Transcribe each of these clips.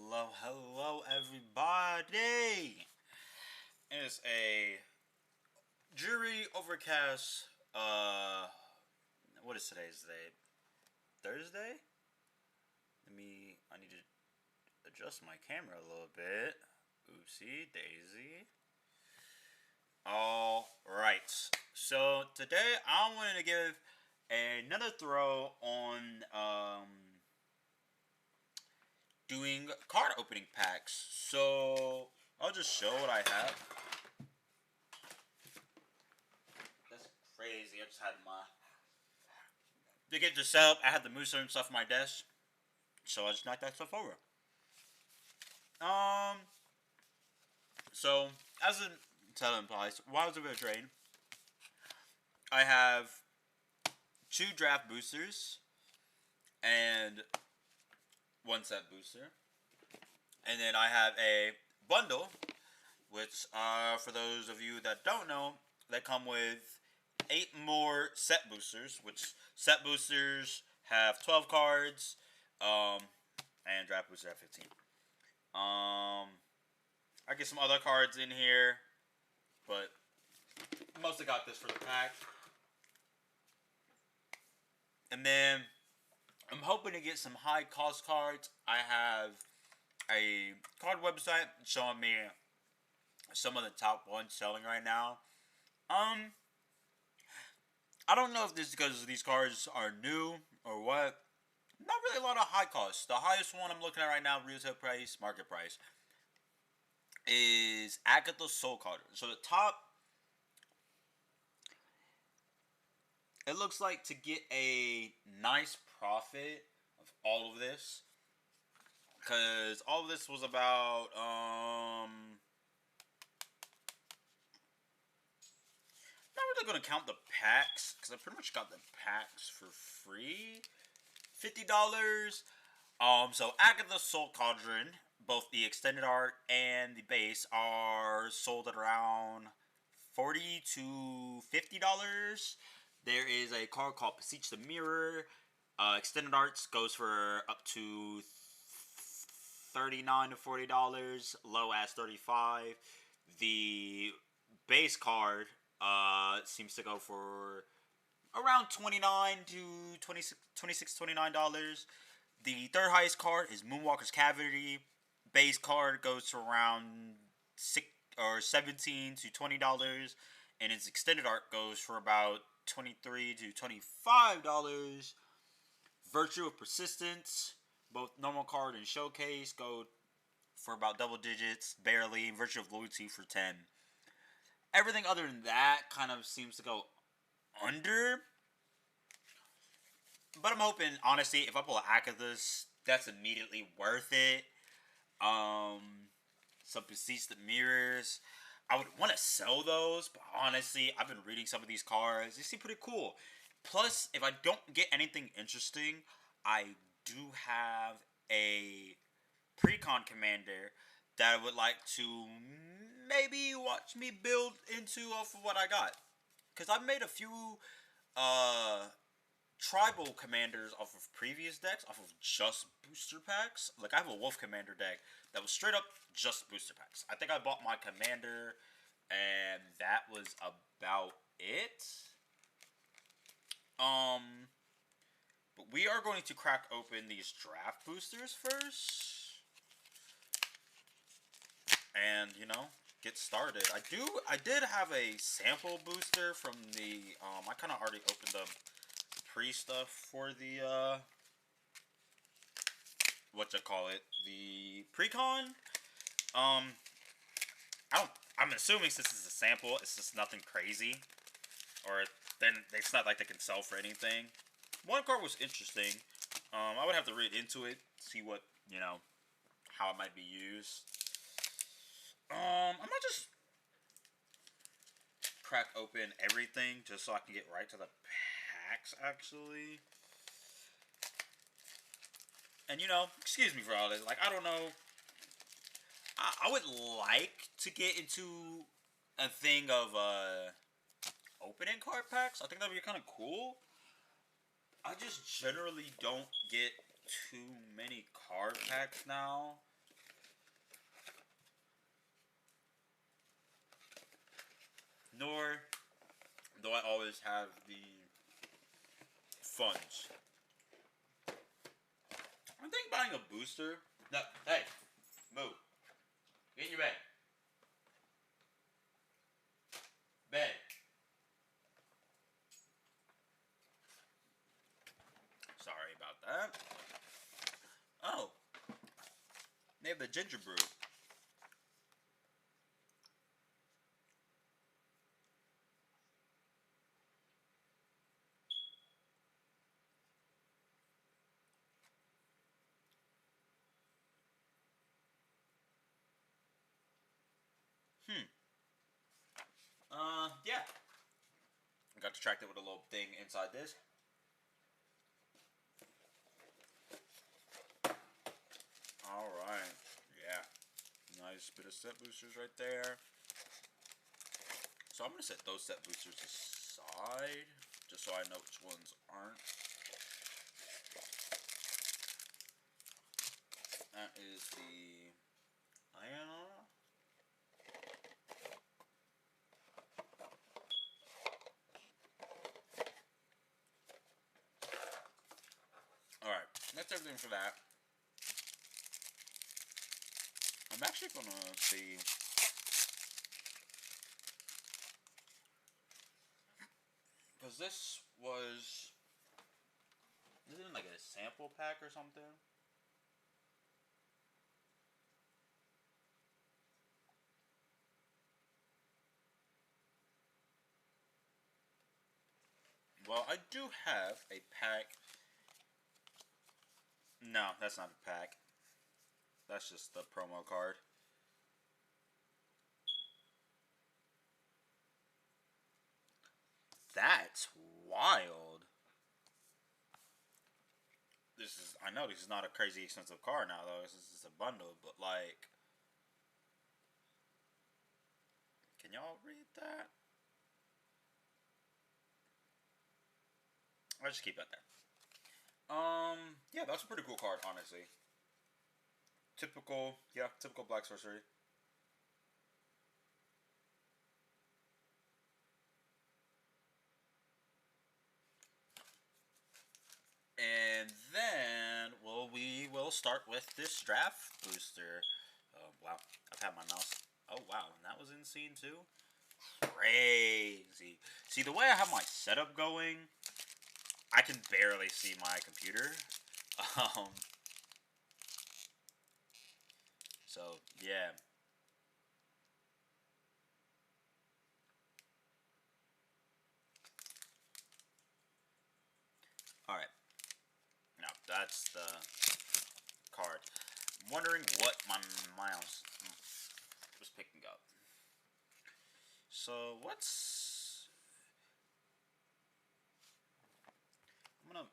Hello, everybody. It's a dreary, overcast. What is today's date? Thursday. I need to adjust my camera a little bit. Oopsie daisy. All right. So today I wanted to give another throw on doing card opening packs. So I'll just show what I have. That's crazy. I just had to get this set up. I had the mooser and stuff on my desk, so I just knocked that stuff over. So as the title implies, Wilds of EWldraine, I have 2 draft boosters and 1 set booster. And then I have a bundle, which for those of you that don't know, they come with 8 more set boosters, which set boosters have 12 cards, and draft boosters have 15. I get some other cards in here, but mostly got this for the pack. And then I'm hoping to get some high cost cards. I have a card website showing me some of the top ones selling right now. I don't know if this is because these cards are new or what. Not really a lot of high costs. The highest one I'm looking at right now, retail price, market price, is Agatha Soul Cauldron. So the top, it looks like to get a nice profit of all of this, because all of this was about not really going to count the packs, because I pretty much got the packs for free. $50. So Agatha Soul Cauldron, both the extended art and the base, are sold at around $40 to $50. There is a card called Beseech the Mirror. Extended arts goes for up to $39 to $40, low as $35. The base card seems to go for around $29 to $29. The third highest card is Moonwalker's Cavity. Base card goes to around $17 to $20, and its extended art goes for about $23 to $25. Virtue of Persistence, both normal card and showcase, go for about double digits, barely. Virtue of Loyalty for 10. Everything other than that kind of seems to go under. But I'm hoping, honestly, if I pull an Agatha's, that's immediately worth it. Some Beseech the Mirrors. I would want to sell those, but honestly, I've been reading some of these cards. They seem pretty cool. Plus, if I don't get anything interesting, I do have a Precon Commander that I would like to maybe watch me build into off of what I got. Because I've made a few tribal commanders off of previous decks, off of just booster packs. Like, I have a Wolf Commander deck that was straight up just booster packs. I think I bought my commander, and that was about it. But we are going to crack open these draft boosters first. And, get started. I did have a sample booster from the, I kind of already opened the pre-stuff for the, the Precon. I'm assuming since it's a sample, it's just nothing crazy. Or then it's not like they can sell for anything. One card was interesting. I would have to read into it, see what, how it might be used. I might just crack open everything just so I can get right to the packs, actually. And, excuse me for all this. Like, I don't know. I would like to get into a thing of opening card packs. I think that would be kind of cool. I just generally don't get too many card packs now. nor do I always have the funds. I think buying a booster. No, hey, move. Get in your bed. Bed. Sorry about that. Oh, they have the ginger brew. Yeah. I got distracted with a little thing inside this. Alright. Yeah. Nice bit of set boosters right there. So I'm going to set those set boosters aside, just so I know which ones aren't. That is the Ion. Alright, that's everything for that. I'm actually going to see... Because this was... Isn't it like a sample pack or something? Well, I do have a pack. No, that's not a pack. That's just the promo card. That's wild. This is, I know this is not a crazy expensive card now, though. This is a bundle, but like, can y'all read that? I'll just keep that there. Yeah, that's a pretty cool card, honestly. Typical, yeah, typical black sorcery. And then, well, we will start with this draft booster. Oh, wow. I've had my mouse. Oh, wow. And that was in scene too? Crazy. See, the way I have my setup going, I can barely see my computer. So, yeah. Alright. Now, that's the card. I'm wondering what my mouse was picking up. So, what's... I'm gonna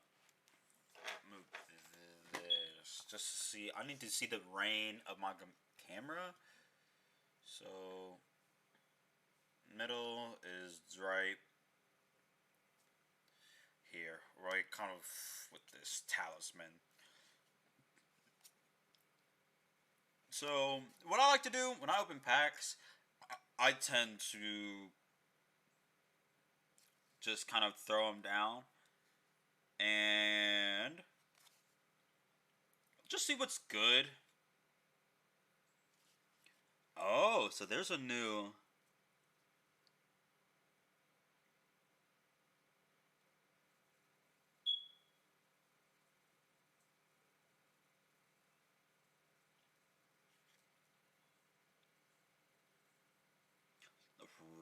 move this just to see. I need to see the rain of my camera. So, middle is right here, right kind of with this talisman. So, what I like to do when I open packs, I tend to just kind of throw them down and just see what's good. Oh, so there's a new...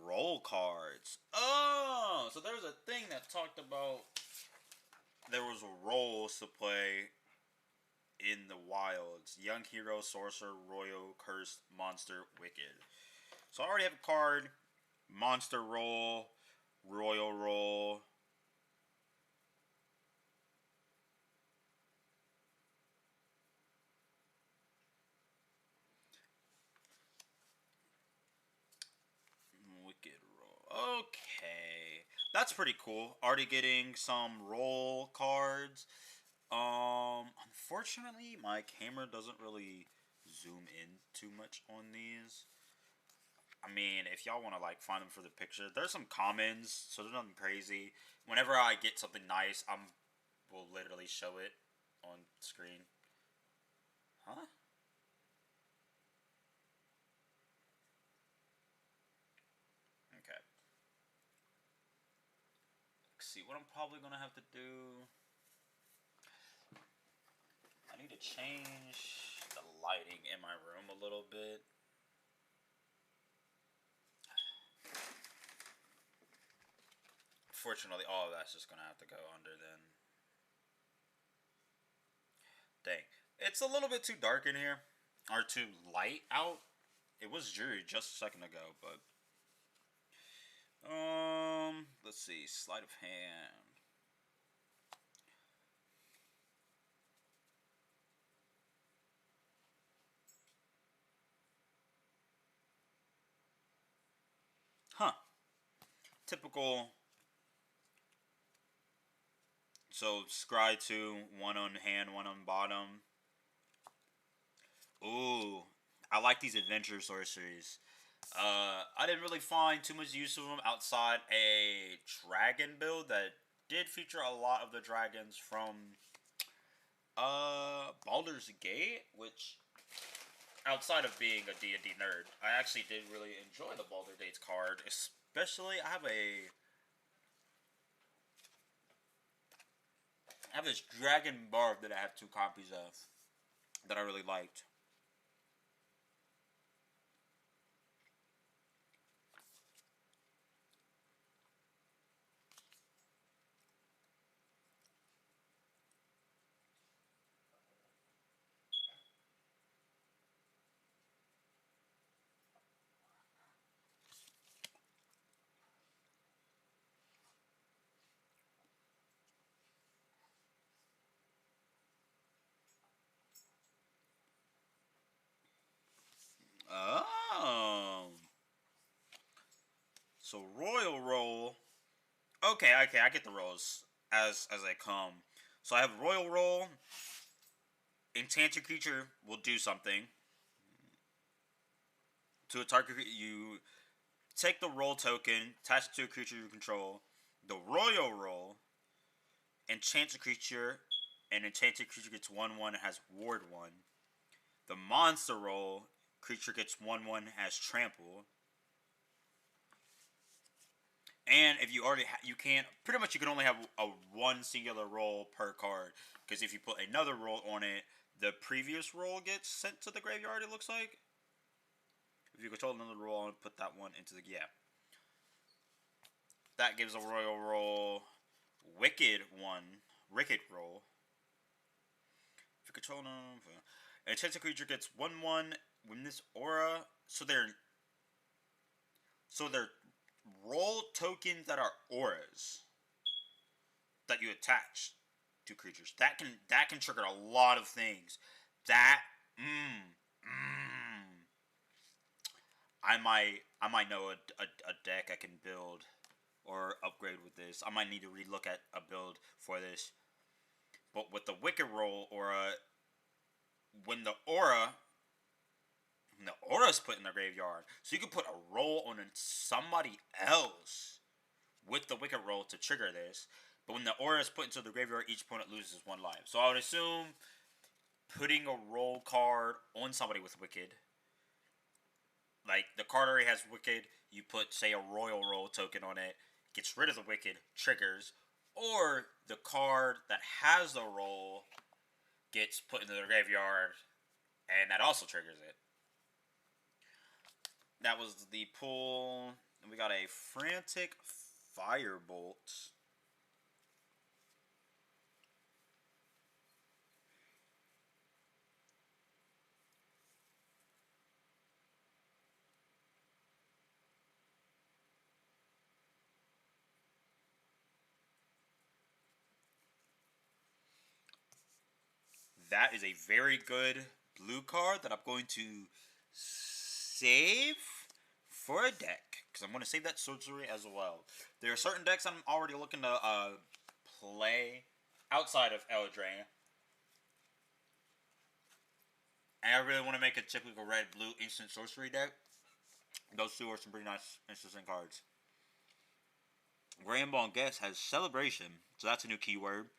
roll cards. Oh, so there's a thing that talked about there was roles to play in the wilds. Young Hero, Sorcerer, Royal, Cursed, Monster, Wicked. So I already have a card. Monster roll, Royal roll. Wicked roll. Okay. That's pretty cool. Already getting some roll cards. Unfortunately, my camera doesn't really zoom in too much on these. I mean, if y'all want to like find them for the picture, there's some commons, so there's nothing crazy. Whenever I get something nice, will literally show it on screen. Huh? Okay. Let's see what I'm probably gonna have to do. I need to change the lighting in my room a little bit. Fortunately, all of that's just gonna have to go under then. Dang. It's a little bit too dark in here. Or too light out. It was dreary just a second ago, but let's see, sleight of hand. Huh. Typical. So scry 2, one on hand, one on bottom. Ooh, I like these adventure sorceries. I didn't really find too much use of them outside a dragon build that did feature a lot of the dragons from Baldur's Gate, which outside of being a D&D nerd, I actually did really enjoy the Baldur's Gate card, especially I have this dragon barb that I have 2 copies of that I really liked. Oh. So Royal Roll. Okay, I get the rolls as they come. So I have Royal Roll. Enchant your creature will do something. To a target, you take the roll token, attach it to a creature you control. The Royal Roll, enchant a creature, and enchanted creature gets 1/1 and has Ward 1. The Monster Roll, creature gets 1/1 has Trample. And if you already you can't pretty much you can only have a one singular roll per card, because if you put another roll on it, the previous roll gets sent to the graveyard. It looks like if you control another roll and put that one into the that gives a Royal Roll Wicked roll. If you control an enchanted creature gets 1/1 when this aura, so they're roll tokens that are auras that you attach to creatures. That can trigger a lot of things. That I might know a deck I can build or upgrade with this. I might need to relook at a build for this. But with the Wicked Roll aura, when the aura's put in the graveyard, so you can put a roll on somebody else with the Wicked Roll to trigger this. But when the aura is put into the graveyard, each opponent loses 1 life. So I would assume putting a roll card on somebody with Wicked, like the card already has Wicked, you put say a Royal Roll token on it, gets rid of the Wicked, triggers, or the card that has the roll gets put into the graveyard, and that also triggers it. That was the pull. And we got a Frantic Firebolt. That is a very good blue card that I'm going to save for a deck, because I'm going to save that sorcery as well. There are certain decks I'm already looking to play outside of EWldraine. And I really want to make a typical red-blue instant sorcery deck. Those two are some pretty nice, interesting cards. Grand Ball Guest has Celebration, so that's a new keyword.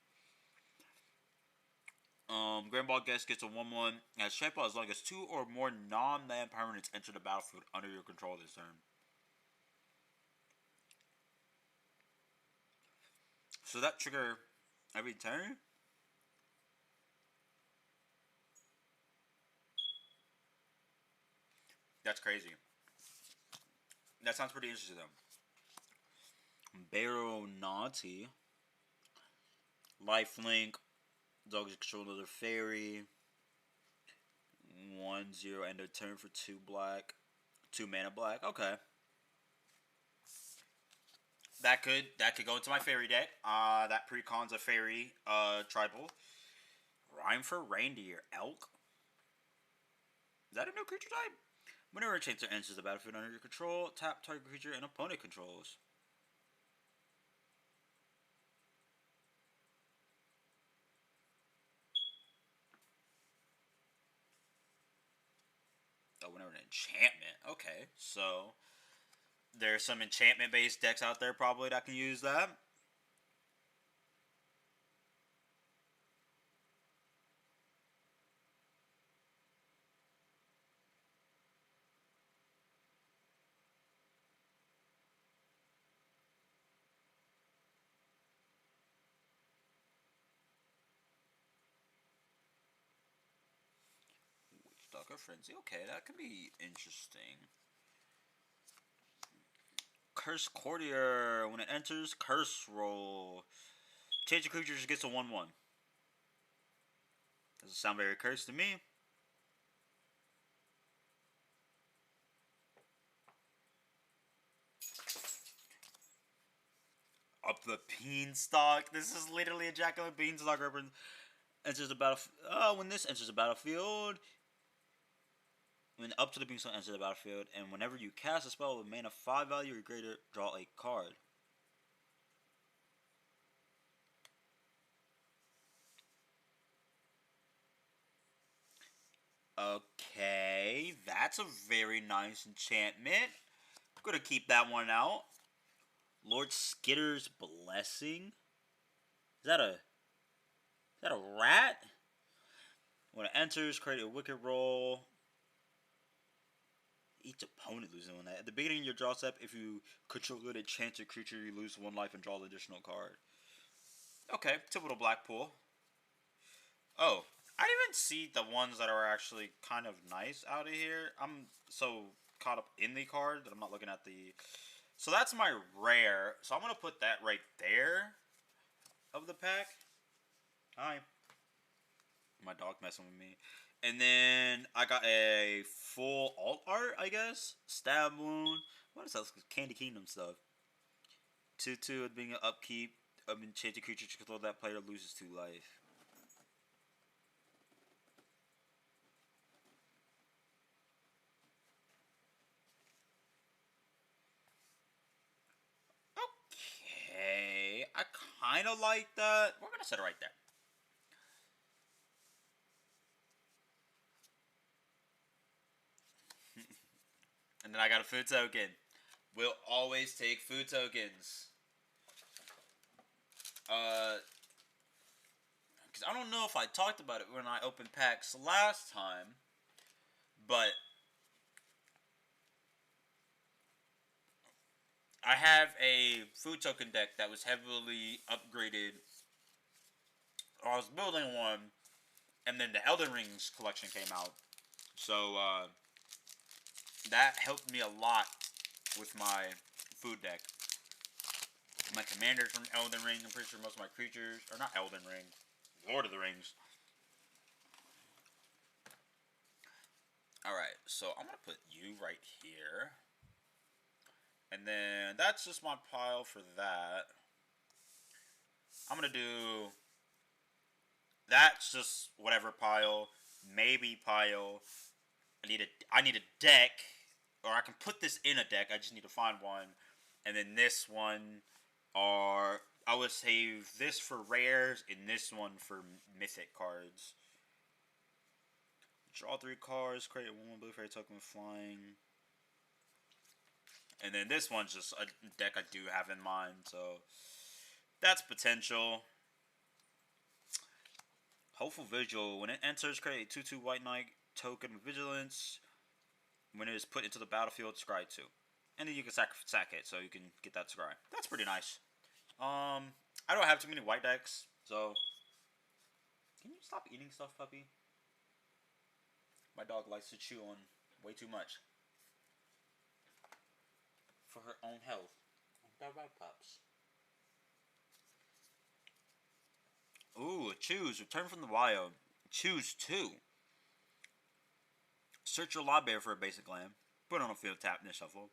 Grand Ball Guest gets a 1/1 as trample as long as 2 or more non-land permanents enter the battlefield under your control this turn. So that trigger every turn? That's crazy. That sounds pretty interesting though. Baronati. Lifelink. Dogs control another fairy. 1/0 end of turn for 2 black. 2 mana black. Okay. That could go into my fairy deck. That precons a fairy tribal. Rhyme for reindeer. Elk. Is that a new creature type? Whenever a chaser enters the battlefield under your control, tap target creature and opponent controls. Oh, whenever an enchantment. Okay, so there's some enchantment-based decks out there probably that can use that. Stalker Frenzy. Okay, that could be interesting. Curse Courtier. When it enters, curse roll. Change the creature just gets a 1/1. Doesn't sound very cursed to me. Up the Beanstalk. This is literally a Jack of the Beanstalk enters the battlefield. Oh, when this enters the battlefield, when up to the Beanstalk enters the battlefield, and whenever you cast a spell with mana 5 value or greater, draw a card. Okay, that's a very nice enchantment. I'm gonna keep that one out. Lord Skitter's Blessing. Is that a rat? When it enters, create a wicked roll. Each opponent loses one. At the beginning of your draw step, if you control it, enchant a creature, you lose 1 life and draw an additional card. Okay, typical Blackpool. Oh, I didn't even see the ones that are actually kind of nice out of here. I'm so caught up in the card that I'm not looking at the... So that's my rare. So I'm going to put that right there of the pack. Hi. My dog messing with me. And then I got a full alt art, I guess. Stab Wound. What is that? Candy Kingdom stuff. 2/2 being an upkeep. Change the creature to control that player loses 2 life. Okay. I kind of like that. We're going to set it right there. And then I got a food token. We'll always take food tokens. Because I don't know if I talked about it when I opened packs last time, but I have a food token deck that was heavily upgraded. I was building one, and then the Elden Rings collection came out. So, that helped me a lot with my food deck. My commanders from Elden Ring, I'm pretty sure most of my creatures, or not Elden Ring, Lord of the Rings. Alright, so I'm going to put you right here. And then that's just my pile for that. I'm going to do... That's just whatever pile. Maybe pile. I need a deck. Or I can put this in a deck. I just need to find one. And then this one are... I would save this for rares and this one for mythic cards. Draw 3 cards. Create 1 blue fairy token with flying. And then this one's just a deck I do have in mind, so that's potential. Hopeful Vigil. When it enters, create a 2/2 White Knight token with Vigilance. When it is put into the battlefield, scry 2. And then you can sack it, so you can get that scry. That's pretty nice. I don't have too many white decks, so... Can you stop eating stuff, puppy? My dog likes to chew on way too much. For her own health. They're right, pups. Ooh, choose. Return from the wild. Choose 2. Search your library for a basic land. Put it on a field, tap, and shuffle.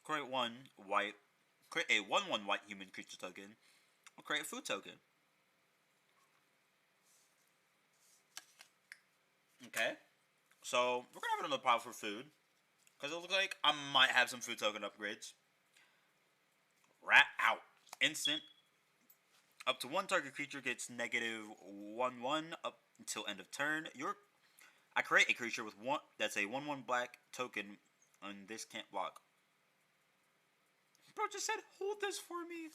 Create 1 white. Create a 1/1 white human creature token. Or create a food token. Okay. So, we're going to have another pile for food. Because it looks like I might have some food token upgrades. Rat out. Instant. Up to 1 target creature gets -1/1 up until end of turn. I create a creature with one that's a 1/1 black token, and this can't block. Bro just said, hold this for me.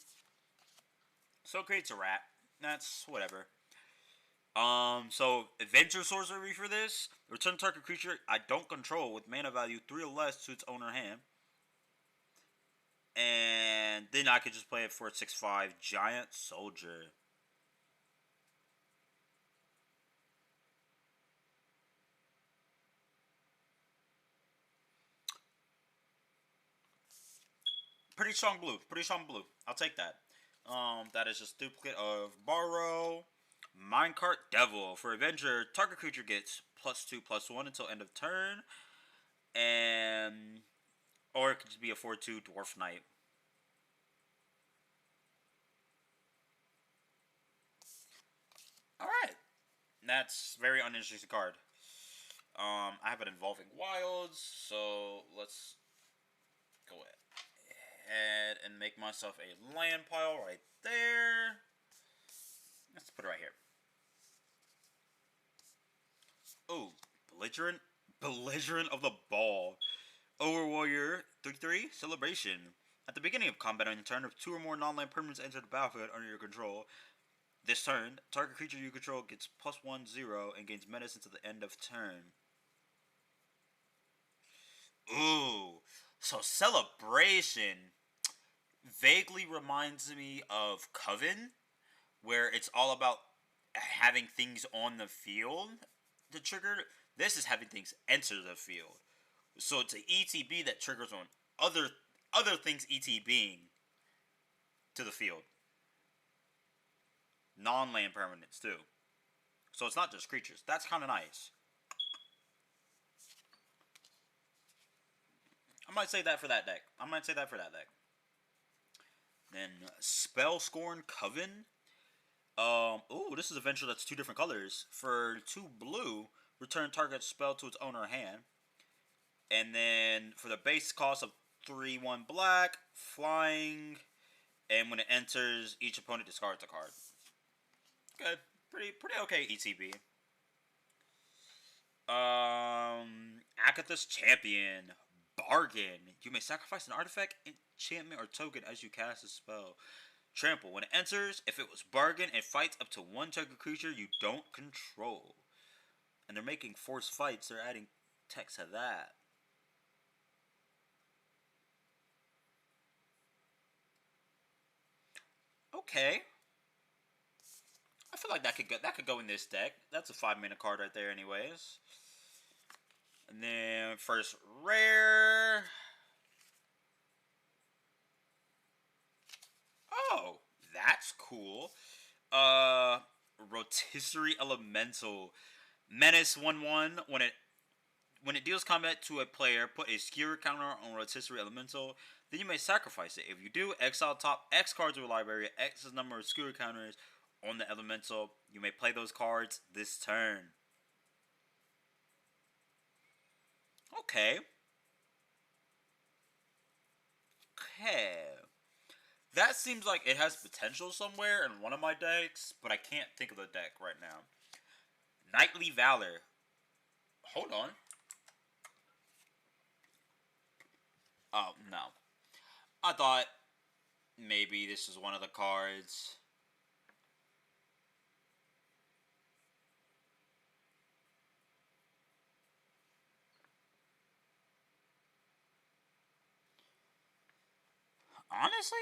So it creates a rat. That's whatever. So adventure sorcery for this. Return target creature I don't control with mana value 3 or less to its owner hand. And then I could just play it for a 6/5 giant soldier. Pretty strong blue. Pretty strong blue. I'll take that. That is just duplicate of Borrow. Minecart Devil. For Avenger, target creature gets +2/+1 until end of turn. And... Or it could just be a 4/2 Dwarf Knight. Alright. That's a very uninteresting card. I have an Involving Wilds, so let's go ahead and make myself a land pile right there. Let's put it right here. Oh, Belligerent of the Ball. Overwarrior 3/3 Celebration. At the beginning of combat on your turn, if 2 or more non-land permanents enter the battlefield under your control, this turn, target creature you control gets +1/0 and gains menace until the end of turn. Ooh, so Celebration vaguely reminds me of Coven, where it's all about having things on the field to trigger. This is having things enter the field. So it's an ETB that triggers on other things ETBing to the field. Non-land permanents too. So it's not just creatures. That's kind of nice. I might say that for that deck. Then Spellscorn Coven. Ooh, this is a venture that's 2 different colors. For 2 blue, return target spell to its owner hand. And then for the base cost of 3/1 black, flying, and when it enters, each opponent discards a card. Good. Pretty okay ETB. Akathis Champion. Bargain. You may sacrifice an artifact, enchantment, or token as you cast a spell. Trample. When it enters, if it was Bargain, it fights up to 1 target creature you don't control. And they're making force fights. They're adding text to that. Okay. I feel like that could go in this deck. That's a 5-mana card right there anyways. And then first rare. Oh, that's cool. Rotisserie Elemental. Menace 1/1. When it deals combat to a player, put a skewer counter on Rotisserie Elemental. Then you may sacrifice it. If you do, exile top X cards of your library. X is the number of skewer counters on the Elemental. You may play those cards this turn. Okay. That seems like it has potential somewhere in one of my decks, but I can't think of the deck right now. Knightly Valor. Hold on. Oh, no. I thought maybe this is one of the cards. Honestly?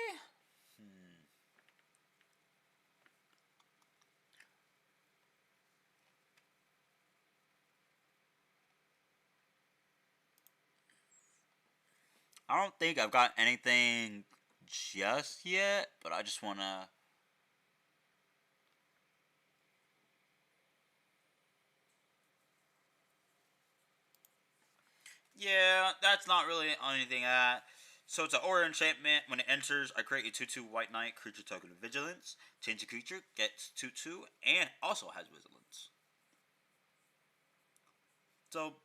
I don't think I've got anything just yet, but I just want to... Yeah, that's not really anything at. So it's an aura enchantment. When it enters, I create a 2/2 white knight creature token of vigilance. Change the creature, gets 2/2, and also has vigilance. So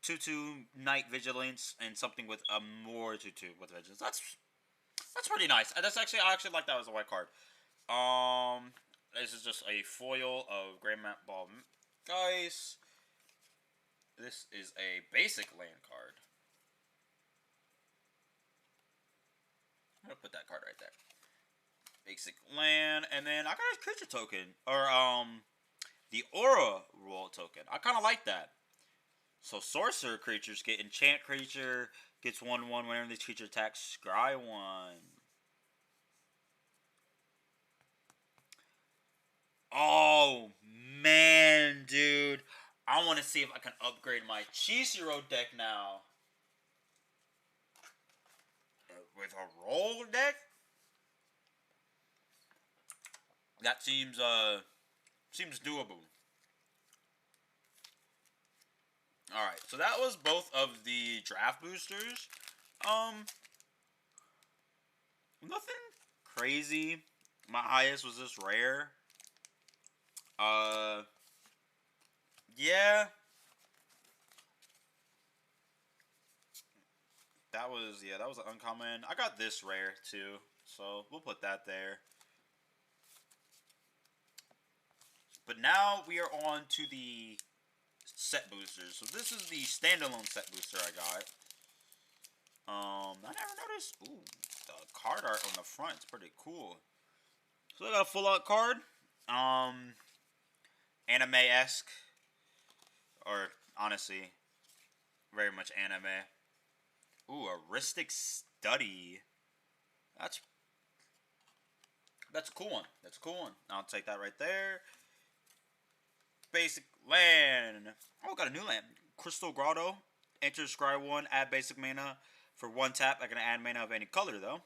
2/2 knight vigilance and something with a more 2/2 with vigilance. That's pretty nice. I actually like that as a white card. This is just a foil of Grand Map Ball Guys. This is a basic land card. I'm gonna put that card right there. Basic land, and then I got a creature token, or the aura roll token. I kind of like that. So sorcerer creatures get enchant creature gets 1/1 whenever this creature attacks. Scry 1. Oh man, dude, I want to see if I can upgrade my Chisiro deck now. With a roll deck? That seems doable. Alright, so that was both of the draft boosters. Nothing crazy. My highest was this rare. Yeah. That was an uncommon. I got this rare too, so we'll put that there. But now we are on to the set boosters. So this is the standalone set booster I got. I never noticed. Ooh, the card art on the front is pretty cool. So I got a full art card. Anime-esque, or honestly, very much anime. Ooh, a Ristic Study. That's a cool one. That's a cool one. I'll take that right there. Basic land. Oh, got a new land. Crystal Grotto. Enter scry 1, add basic mana. For 1 tap, I can add mana of any color though.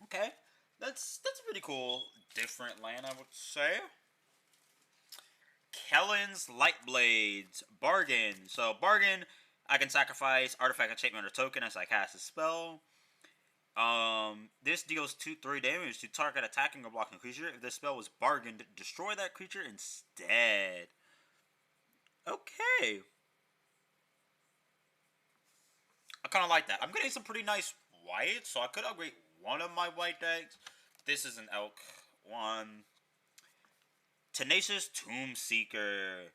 Okay. That's a pretty cool different land, I would say. Kellen's Lightblades. Bargain. So bargain, I can sacrifice artifact, enchantment, or token as I cast a spell. This deals 2/3 damage to target attacking or blocking creature. If this spell was bargained, destroy that creature instead. Okay. I kind of like that. I'm getting some pretty nice white, so I could upgrade one of my white decks. This is an elk one. Tenacious Tomb Seeker.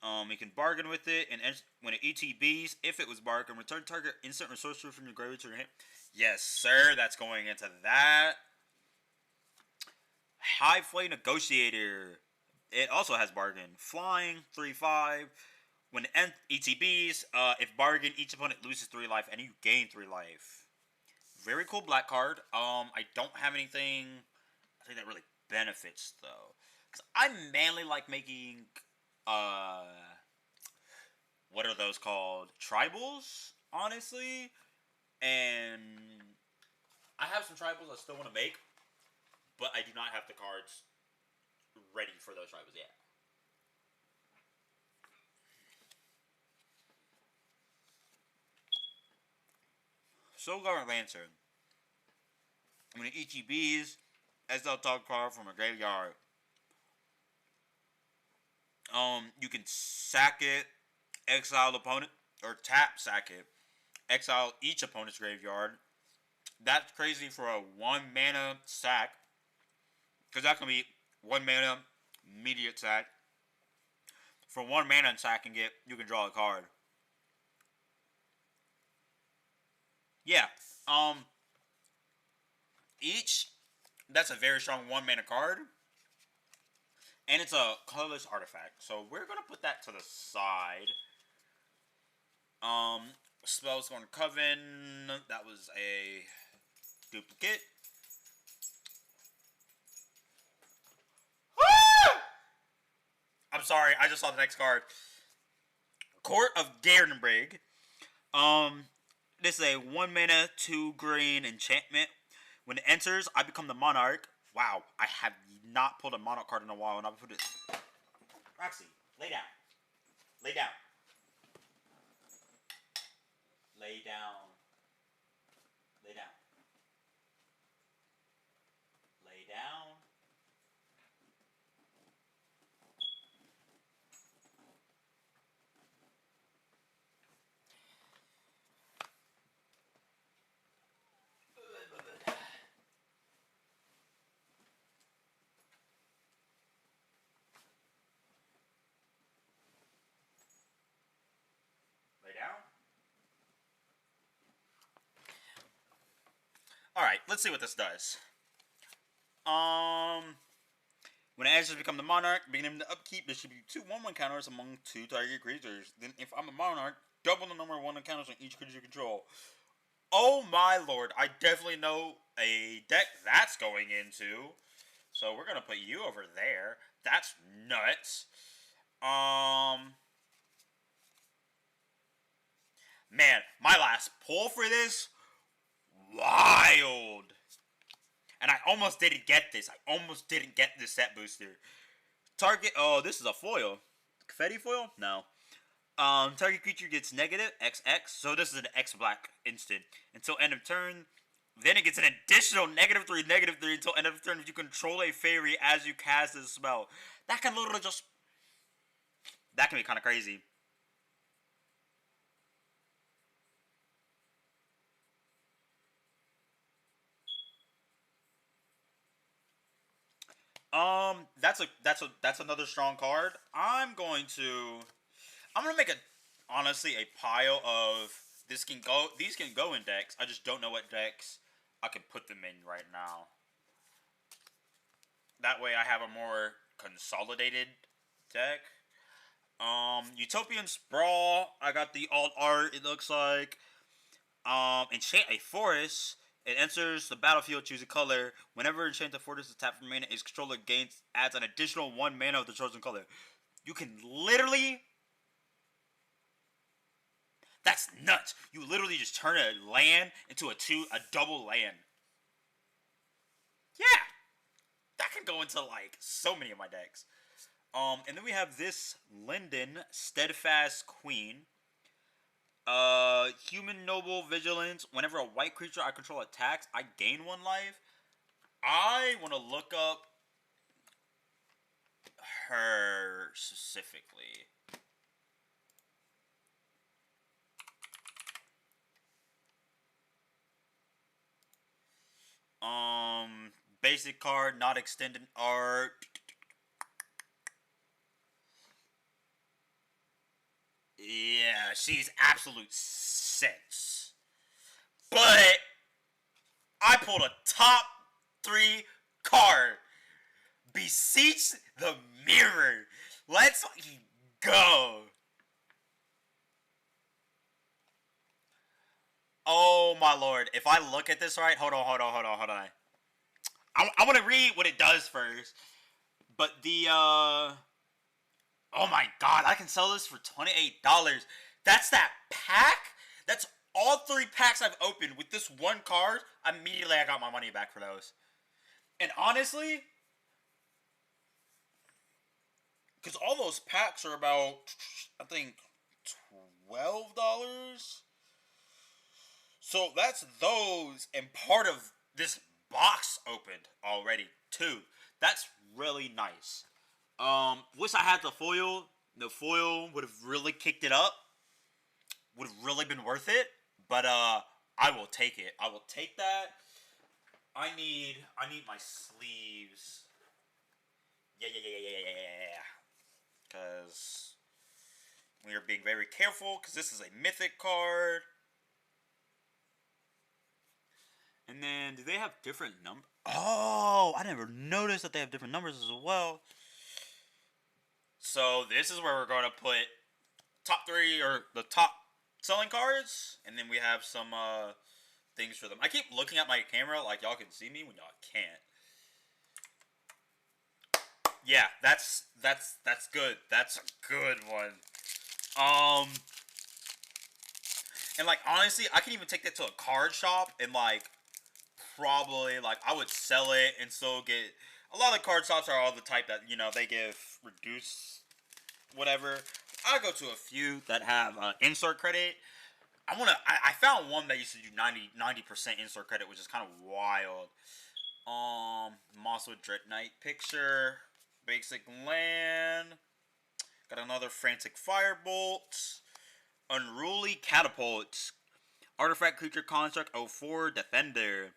You can bargain with it, and when it ETBs, if it was bargained, return target instant resource from your graveyard to your hand. Yes, sir. That's going into that. High Flame Negotiator. It also has bargain. Flying 3/5. When it ETBs, if bargain, each opponent loses 3 life, and you gain 3 life. Very cool black card. I don't have anything I think that really benefits though, because I mainly like making what are those called? Tribals, honestly. And I have some tribals I still want to make, but I do not have the cards ready for those tribals yet. Soulguard Lantern. When it ETBs, exile top card from a graveyard. You can sack it, exile opponent, or tap sack it, exile each opponent's graveyard. That's crazy for a 1 mana sack, because that can be 1 mana immediate sack. For 1 mana and sacking it, you can draw a card. Yeah. Each, that's a very strong 1 mana card. And it's a colorless artifact. So we're going to put that to the side. Spells going to Coven. That was a duplicate. I'm sorry, I just saw the next card. Court of Garenbrig. This is a 1 mana, 2 green enchantment. When it enters, I become the monarch. Wow, I have not pulled a monarch card in a while, and I'll put it. Roxy, lay down. Lay down. Lay down. Lay down. Lay down. Lay down. Alright, let's see what this does. When answers become the monarch, beginning the upkeep, distribute 2 1/1 counters among 2 target creatures. Then, if I'm a monarch, double the number of 1 counters on each creature you control. Oh my lord, I definitely know a deck that's going into. So we're gonna put you over there. That's nuts. Man, my last pull for this, wild. And I almost didn't get this. I almost didn't get this set booster. Target. Oh, this is a foil. Confetti foil? No. Target creature gets negative XX. So this is an X black instant until end of turn. Then it gets an additional -3, -3 until end of turn if you control a fairy as you cast this spell. That can literally just. That can be kind of crazy. That's another strong card. I'm gonna make honestly a pile of these can go in decks. I just don't know what decks I can put them in right now. That way I have a more consolidated deck. Utopian Sprawl. I got the alt art. It looks like enchant a forest. It enters the battlefield, choose a color. Whenever Enchanted Fortress is tapped for mana, its controller adds an additional 1 mana of the chosen color. You can literally... That's nuts! You literally just turn a land into a double land. Yeah! That can go into, like, so many of my decks. And then we have this Linden, Steadfast Queen. Human Noble Vigilance. Whenever a white creature I control attacks, I gain 1 life. I want to look up her specifically. Basic card, not extended art. Yeah, she's absolute sense. But I pulled a top 3 card. Beseech the Mirror. Let's go. Oh my lord. If I look at this right, hold on. I want to read what it does first. But oh my god, I can sell this for $28. That's that pack? That's all 3 packs I've opened with this 1 card. Immediately I got my money back for those. And honestly, because all those packs are about, I think, $12. So that's those, and part of this box opened already too. That's really nice. Wish I had the foil. The foil would have really kicked it up. Would have really been worth it. But I will take it. I will take that. I need my sleeves. Yeah. Because we are being very careful. Because this is a mythic card. And then, do they have different numbers? Oh, I never noticed that they have different numbers as well. So, this is where we're going to put top 3 or the top selling cards. And then we have some things for them. I keep looking at my camera like y'all can see me when y'all can't. Yeah, that's good. That's a good one. And like honestly, I can even take that to a card shop and like probably like I would sell it and still get. A lot of card shops are all the type that they give reduced whatever. I go to a few that have insert credit. I found one that used to do 90% insert credit, which is kind of wild. Mosswood Dread Knight picture. Basic land. Got another Frantic Firebolt. Unruly Catapult. Artifact Creature Construct 04 Defender.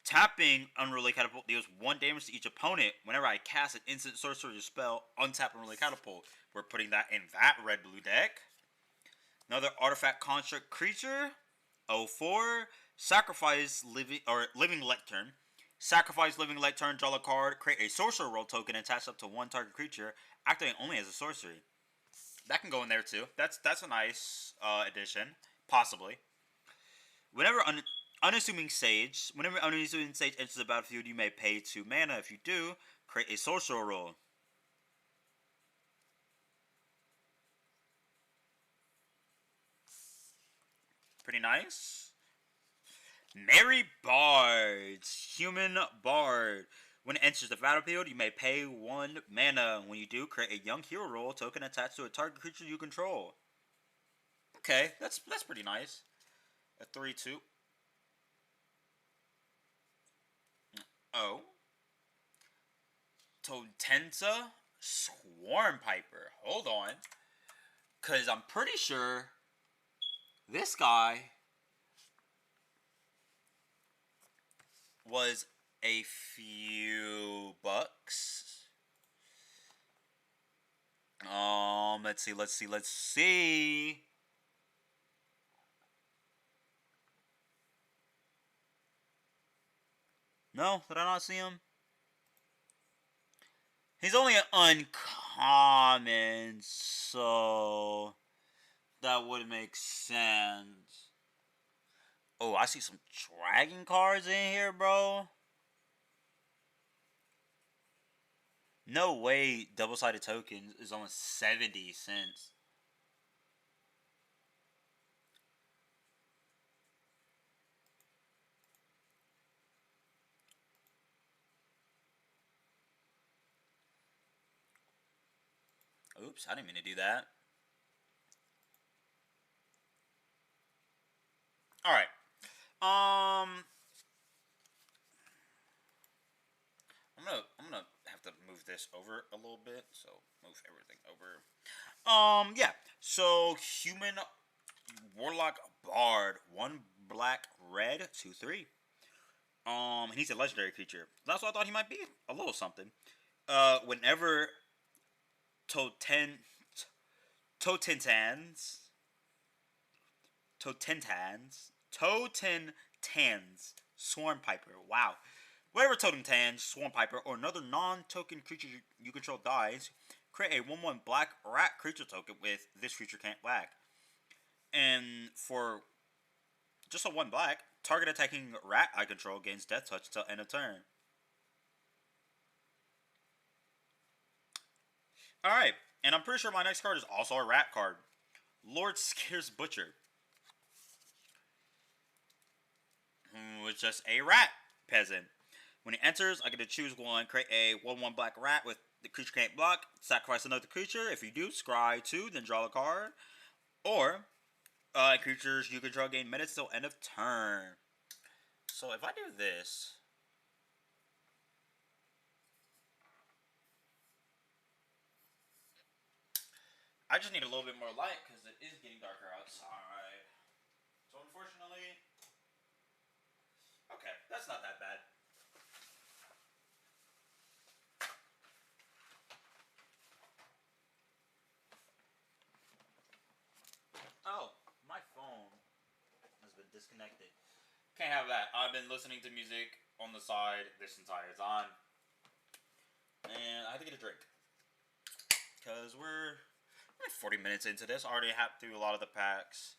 Tapping Unruly Catapult deals 1 damage to each opponent. Whenever I cast an instant sorcery spell, untap Unruly Catapult. We're putting that in that red-blue deck. Another Artifact Construct Creature 04. Sacrifice Living Lectern. Sacrifice Living Lectern, draw a card, create a sorcerer role token attached up to 1 target creature, activating only as a sorcery. That can go in there too. That's a nice addition, possibly. Whenever Unassuming Sage enters the battlefield, you may pay 2 mana. If you do, create a sorcerer role. Pretty nice. Merry Bards. Human Bard. When it enters the battlefield, you may pay 1 mana. When you do, create a young hero role token attached to a target creature you control. Okay, that's pretty nice. A 3/2. Oh. Totensa Swarm Piper. Hold on. Because I'm pretty sure this guy was a few bucks. Let's see. No, did I not see him? He's only an uncommon, so that would make sense. Oh, I see some dragon cards in here, bro. No way double-sided token is almost 70 cents. Oops, I didn't mean to do that. Alright. I'm gonna have to move this over a little bit, so move everything over. Yeah. So human warlock bard, 1 black red 2/3. He's a legendary creature. That's why I thought he might be a little something. Whenever Totentans Swarm Piper. Wow. Whenever Totentans, Swarm Piper, or another non-token creature you control dies, create a 1/1 black rat creature token with this creature can't black. And for just a 1 black, target attacking rat I control gains death touch till end of turn. Alright, and I'm pretty sure my next card is also a rat card. Lord Scares Butcher. It's just a rat peasant. When it enters, I get to choose 1, create a 1/1 black rat with the creature can't block, sacrifice another creature. If you do, scry 2, then draw a card. Or, creatures you control gain minutes till end of turn. So if I do this, I just need a little bit more light because it is getting darker outside. So unfortunately, okay, that's not that bad. Oh, my phone has been disconnected. Can't have that. I've been listening to music on the side this entire time. And I have to get a drink. Because we're like 40 minutes into this. I already have through a lot of the packs.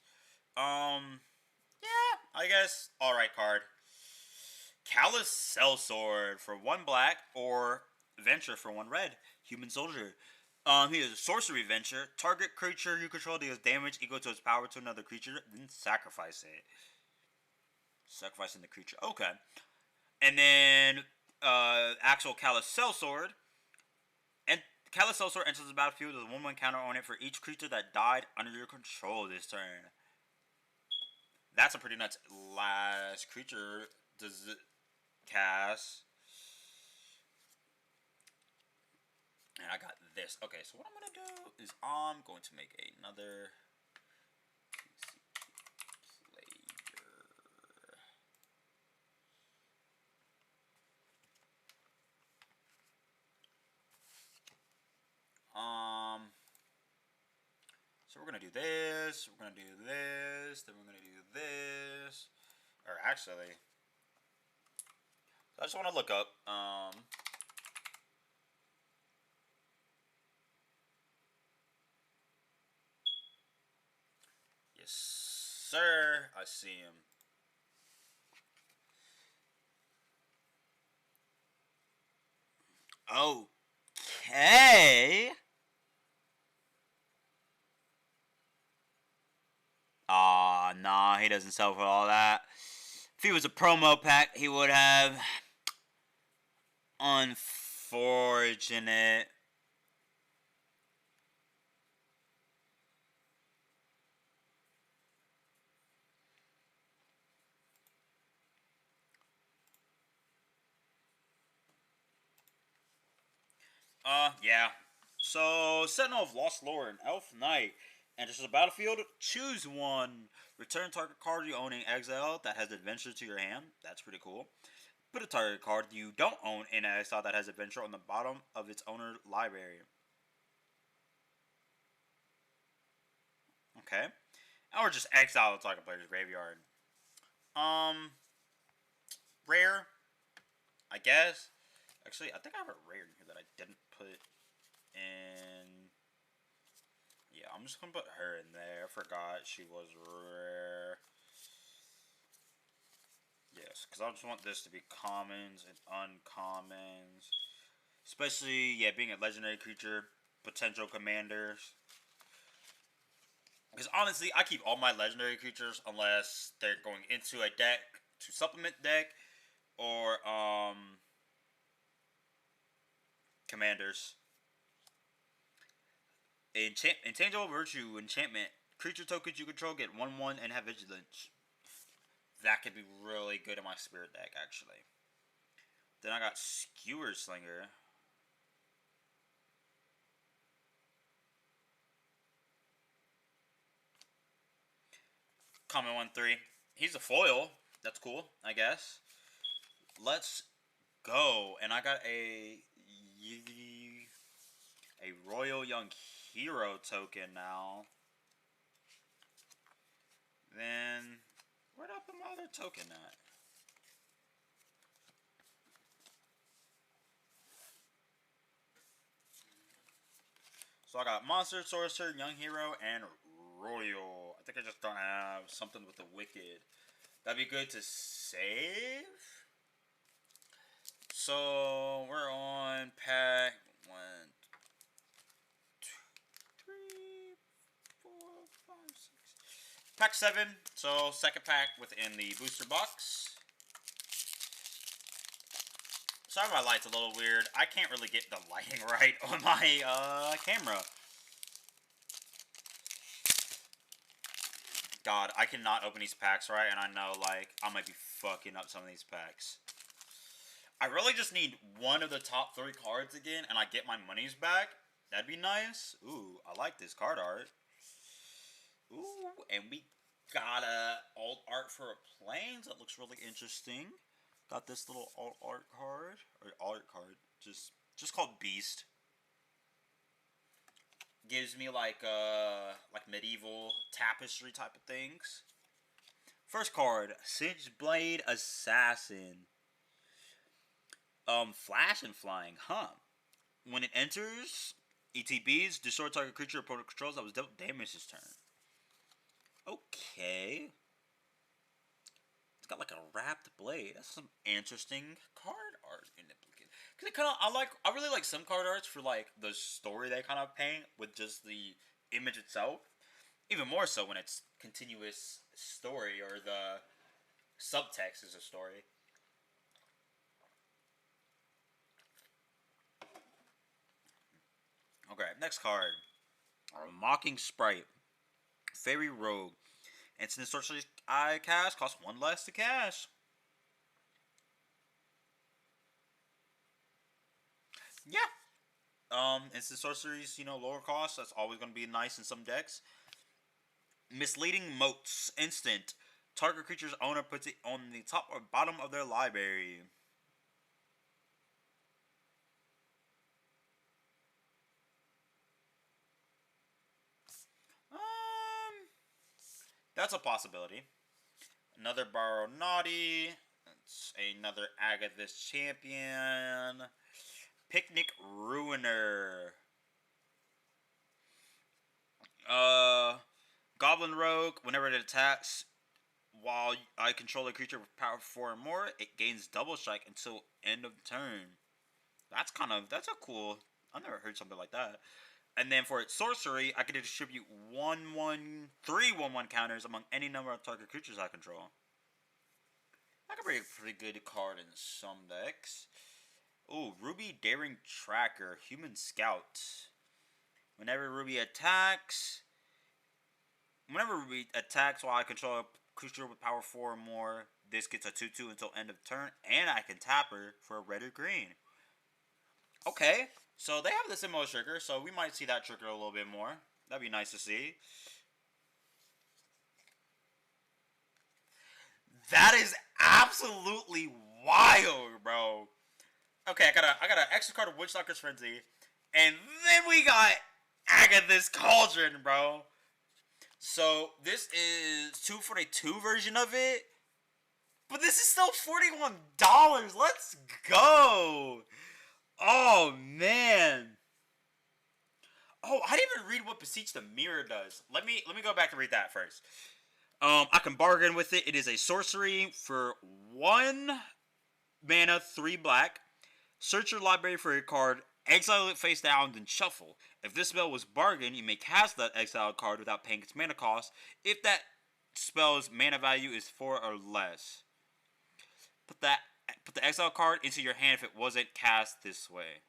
Yeah, I guess. Alright card. Callous Sellsword for 1 black, or Venture for 1 red. Human Soldier. He is a sorcery venture. Target creature you control deals damage equal to its power to another creature, then sacrifice it. Sacrificing the creature. Okay. And then actual Callous Sellsword. And Callous Sellsword enters the battlefield with a 1/1 counter on it for each creature that died under your control this turn. That's a pretty nuts last creature does it cast. And I got this. Okay, so what I'm going to do is I'm going to make another so we're going to do this, we're going to do this, then we're going to do this. Or actually, I just want to look up, yes, sir, I see him. Okay. Aw, nah, he doesn't sell for all that. If he was a promo pack, he would have. Unfortunate. Yeah. So, Sentinel of Lost Lore, an Elf Knight. Enters the battlefield, choose 1. Return target card you own in exile that has adventure to your hand. That's pretty cool. Put a target card you don't own in exile that has adventure on the bottom of its owner's library. Okay. Or just exile the target player's graveyard. Rare, I guess. Actually, I think I have a rare in here that I didn't put in. Yeah, I'm just gonna put her in there. I forgot she was rare. Yes, because I just want this to be commons and uncommons. Especially, yeah, being a legendary creature, potential commanders. Because honestly, I keep all my legendary creatures unless they're going into a deck to supplement deck or commanders. Intangible Virtue enchantment. Creature tokens you control get 1/1 and have vigilance. That could be really good in my spirit deck, actually. Then I got Skewer Slinger. Common 1/3. He's a foil. That's cool, I guess. Let's go. And I got a Royal Young Hero token now. Then, where'd I put my other token at? So I got Monster, Sorcerer, Young Hero, and Royal. I think I just don't have something with the Wicked. That'd be good to save. So we're on pack 1, 2, 3, 4, 5, 6. Pack 7. So second pack within the booster box. Sorry, my light's a little weird. I can't really get the lighting right on my camera. God, I cannot open these packs right, and I know, like, I might be fucking up some of these packs. I really just need one of the top 3 cards again, and I get my monies back. That'd be nice. Ooh, I like this card art. Ooh, and we got a alt art for a Plains that looks really interesting. Got this little alt art card, or art card, just called Beast. Gives me like medieval tapestry type of things. First card, Blade Assassin. Flash and flying, huh? When it enters, ETBs, destroy target creature opponent controls that was dealt damage this turn. Okay. It's got like a wrapped blade. That's some interesting card art in it. Cause it I really like some card arts for like the story they kind of paint with just the image itself. Even more so when it's continuous story or the subtext is a story. Okay, next card. Mocking Sprite. Fairy Rogue. Instant sorcery I cast costs 1 less to cast. Yeah. Instant sorceries, lower cost. That's always going to be nice in some decks. Misleading Motes. Instant. Target creature's owner puts it on the top or bottom of their library. That's a possibility. Another Borrow Naughty. That's another Agatha's Champion. Picnic Ruiner. Goblin Rogue. Whenever it attacks, while I control a creature with power 4 or more, it gains double strike until end of turn. That's a cool. I've never heard something like that. And then for its sorcery, I can distribute 3 1/1 counters among any number of target creatures I control. That could be a pretty good card in some decks. Ooh, Ruby Daring Tracker, Human Scout. Whenever Ruby attacks while I control a creature with power 4 or more, this gets a 2/2 until end of turn, and I can tap her for a red or green. Okay. So they have the similar trigger, so we might see that trigger a little bit more. That'd be nice to see. That is absolutely wild, bro. Okay, I got an extra card of Witchstalker's Frenzy, and then we got Agatha's Cauldron, bro. So this is 242 version of it, but this is still $41. Let's go. Oh, man. Oh, I didn't even read what Beseech the Mirror does. Let me go back and read that first. I can bargain with it. It is a sorcery for 1 mana, 3 black. Search your library for a card, exile it face down, then shuffle. If this spell was bargain, you may cast that exiled card without paying its mana cost if that spell's mana value is 4 or less. Put the exile card into your hand if it wasn't cast this way.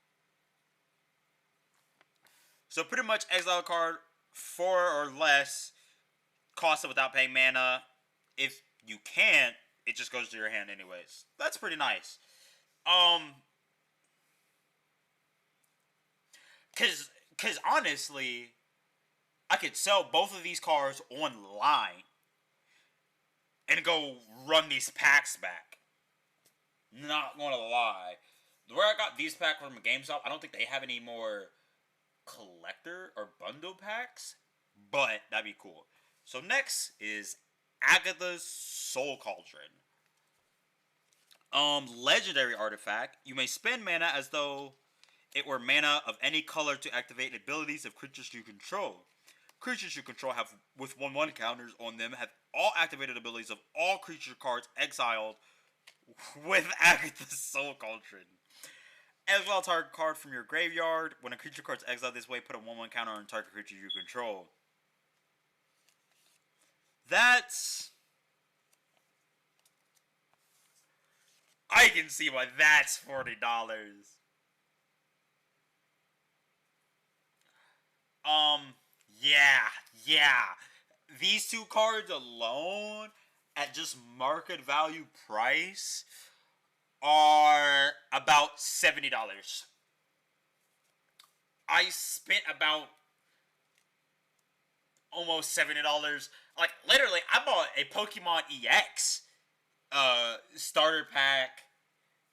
So pretty much exile card 4 or less, cost it without paying mana. If you can't, it just goes to your hand anyways. That's pretty nice. Cause honestly, I could sell both of these cards online and go run these packs back. Not gonna lie. Where I got these packs from GameStop, I don't think they have any more collector or bundle packs, but that'd be cool. So next is Agatha's Soul Cauldron. Legendary artifact. You may spend mana as though it were mana of any color to activate abilities of creatures you control. Creatures you control have with 1/1 counters on them have all activated abilities of all creature cards exiled with Agatha's Soul Cauldron. Exile target card from your graveyard. When a creature card's exiled this way, put a 1/1 counter on target creature you control. I can see why that's $40. Yeah. These two cards alone, at just market value price, are about $70. I spent about almost $70. Like, literally, I bought a Pokemon EX starter pack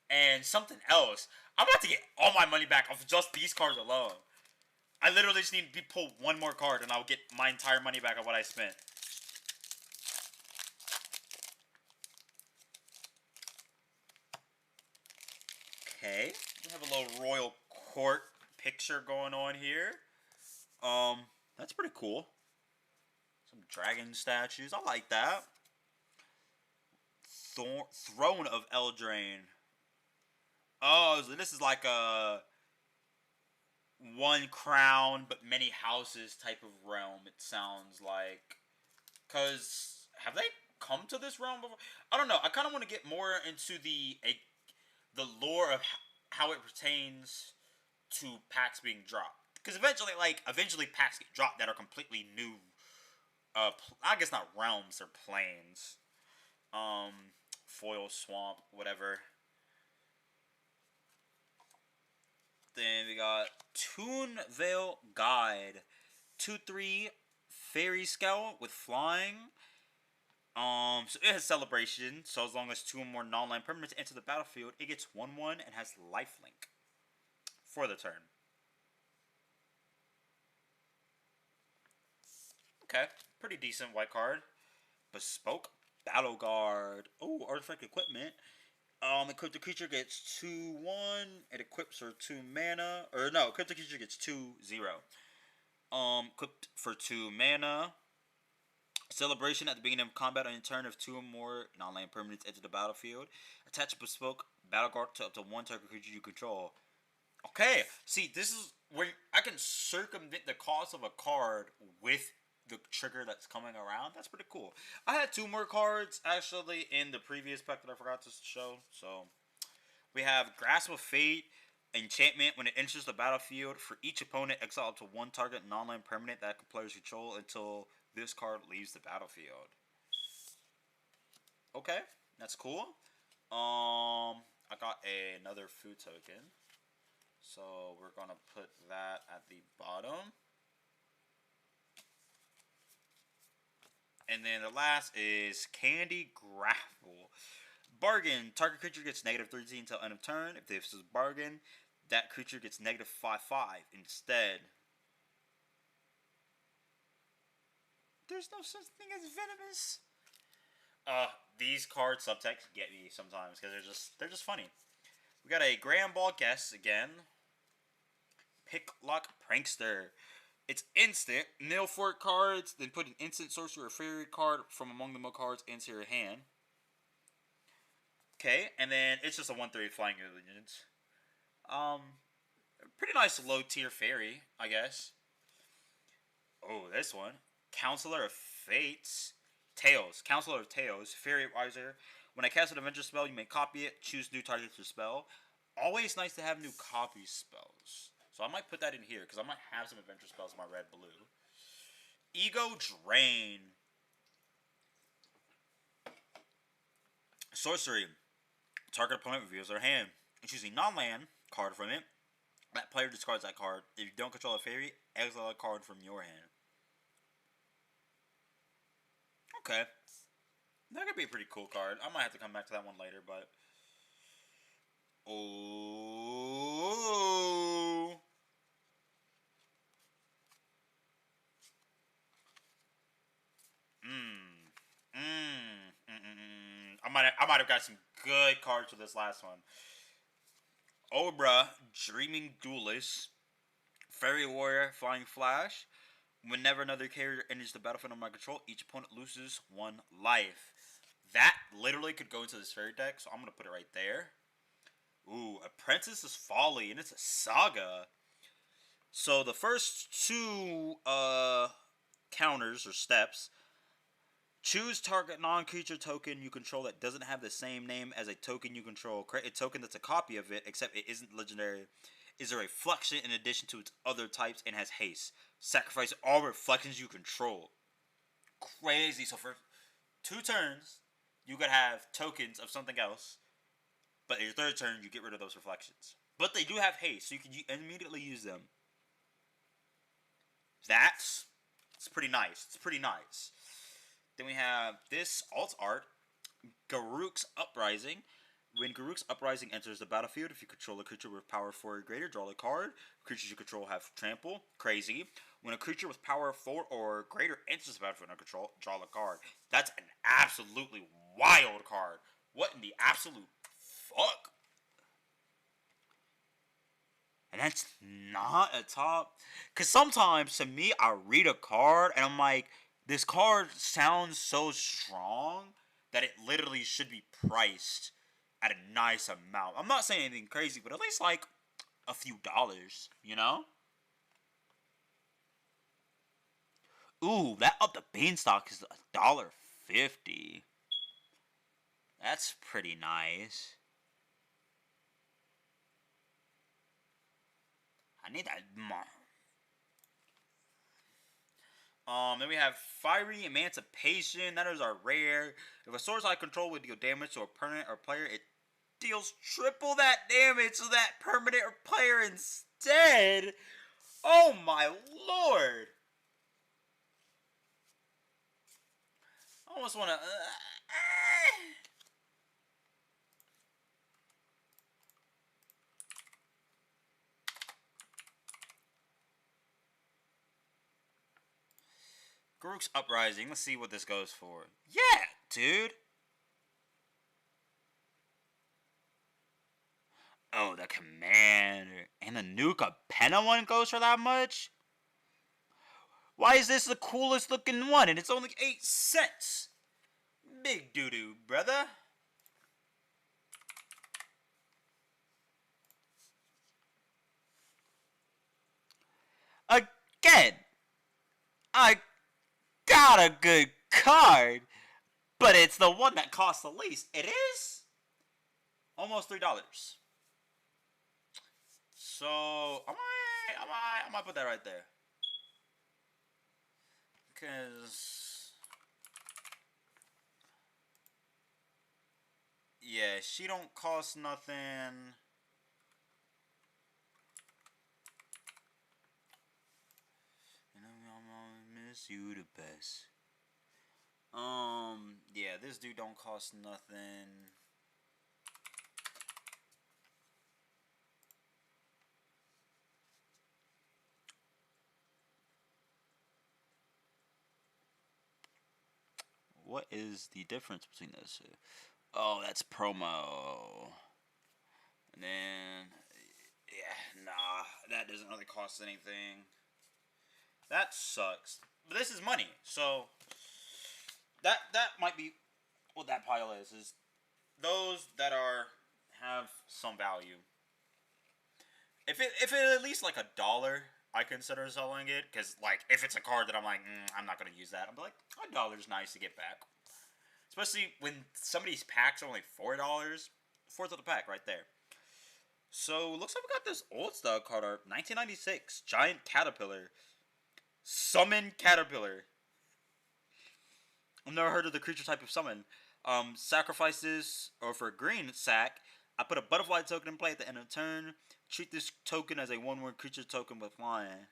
and something else. I'm about to get all my money back off just these cards alone. I literally just need to pull one more card and I'll get my entire money back on what I spent. Okay, we have a little royal court picture going on here. That's pretty cool. Some dragon statues. I like that. Throne of EWldraine. Oh, so this is like a one crown but many houses type of realm. It sounds like. Cause have they come to this realm before? I don't know. I kind of want to get more into the lore of how it pertains to packs being dropped. Because eventually packs get dropped that are completely new. I guess not realms or planes. Foil swamp, whatever. Then we got Toonvale Guide, 2/3 fairy scout with flying. So it has celebration. So as long as 2 or more non-land permanents enter the battlefield, it gets 1/1 and has lifelink for the turn. Okay, pretty decent white card. Bespoke Battle Guard. Oh, artifact equipment. Equip the creature gets 2/1. It equips for 2 mana. Or no, equip the creature gets 2/0. Equipped for 2 mana. Celebration at the beginning of combat on your turn if 2 or more non-land permanents enter the battlefield. Attach Bespoke Battle Guard to up to 1 target creature you control. Okay, see, this is where I can circumvent the cost of a card with the trigger that's coming around. That's pretty cool. I had 2 more cards actually in the previous pack that I forgot to show. So we have Grasp of Fate, enchantment. When it enters the battlefield, for each opponent, exile up to 1 target non-land permanent that players control until this card leaves the battlefield. Okay, that's cool. I got another food token, so we're gonna put that at the bottom. And then the last is Candy Grapple. Bargain. Target creature gets -13 until end of turn. If this is a bargain, that creature gets -5/5 instead. There's no such thing as venomous. These card subtext get me sometimes because they're just funny. We got a Grand Ball Guess again. Picklock Prankster. It's instant. Mill 4 cards, then put an instant sorcerer or fairy card from among the mill cards into your hand. Okay, and then it's just a 1/3 flying allegiance. Pretty nice low tier fairy, I guess. Oh, this one. Counselor of Fates. Tails. Counselor of Tails. Fairy Advisor. When I cast an adventure spell, you may copy it. Choose new target for spell. Always nice to have new copy spells. So I might put that in here, because I might have some adventure spells in my red-blue. EWldraine. Sorcery. Target opponent reveals their hand. And choose a non-land card from it. That player discards that card. If you don't control a fairy, exile a card from your hand. Okay. That could be a pretty cool card. I might have to come back to that one later, but... Oh. I might have got some good cards for this last one. Obra, Dreaming Duelist, Fairy Warrior, Flying Flash. Whenever another character enters the battlefield under my control, each opponent loses 1 life. That literally could go into this fairy deck, so I'm going to put it right there. Ooh, Apprentice's Folly, and it's a saga. So the first 2 counters or steps. Choose target non-creature token you control that doesn't have the same name as a token you control. Create a token that's a copy of it, except it isn't legendary. Is a reflection in addition to its other types and has haste. Sacrifice all reflections you control. Crazy. So for 2 turns, you could have tokens of something else. But in your 3rd turn, you get rid of those reflections. But they do have haste, so you can immediately use them. It's pretty nice. It's pretty nice. Then we have this alt art, Garruk's Uprising. When Garruk's Uprising enters the battlefield, if you control a creature with power 4 or greater, draw a card. Creatures you control have trample. Crazy. When a creature with power 4 or greater enters the battlefield under control, draw a card. That's an absolutely wild card. What in the absolute fuck? And that's not a top. Because sometimes, to me, I read a card and I'm like, this card sounds so strong that it literally should be priced at a nice amount. I'm not saying anything crazy, but at least like a few dollars, you know? Ooh, that up the beanstalk is $1.50. That's pretty nice. I need that more. Then we have Fiery Emancipation. That is our rare. If a source I control would deal damage to a permanent or player, it deals triple that damage to that permanent or player instead. Oh my lord! I almost want to. Garruk's Uprising. Let's see what this goes for. Yeah, dude. Oh, the Commander. And the Nuka Penna one goes for that much? Why is this the coolest looking one and it's only 8 cents? Big doo-doo, brother. Again, I got a good card, but it's the one that costs the least. It is almost $3. So I might put that right there. Cause yeah, she don't cost nothing. And I'm gonna miss you the best. Yeah, this dude don't cost nothing. What is the difference between those two? Oh, that's promo. And then, yeah, nah, that doesn't really cost anything. That sucks. But this is money, so that might be what that pile is those that have some value. If it at least like $1, I consider selling it, because like if it's a card that I'm like I'm not gonna use that, I'm like $1 nice to get back. Especially when some of these packs are only $4. Fourth of the pack right there. So looks like we got this old style card art, 1996 Giant Caterpillar, Summon Caterpillar. I've never heard of the creature type of summon. Sacrifices, or for a green sack, I put a butterfly token in play at the end of turn. Treat this token as a 1/1 creature token with flying.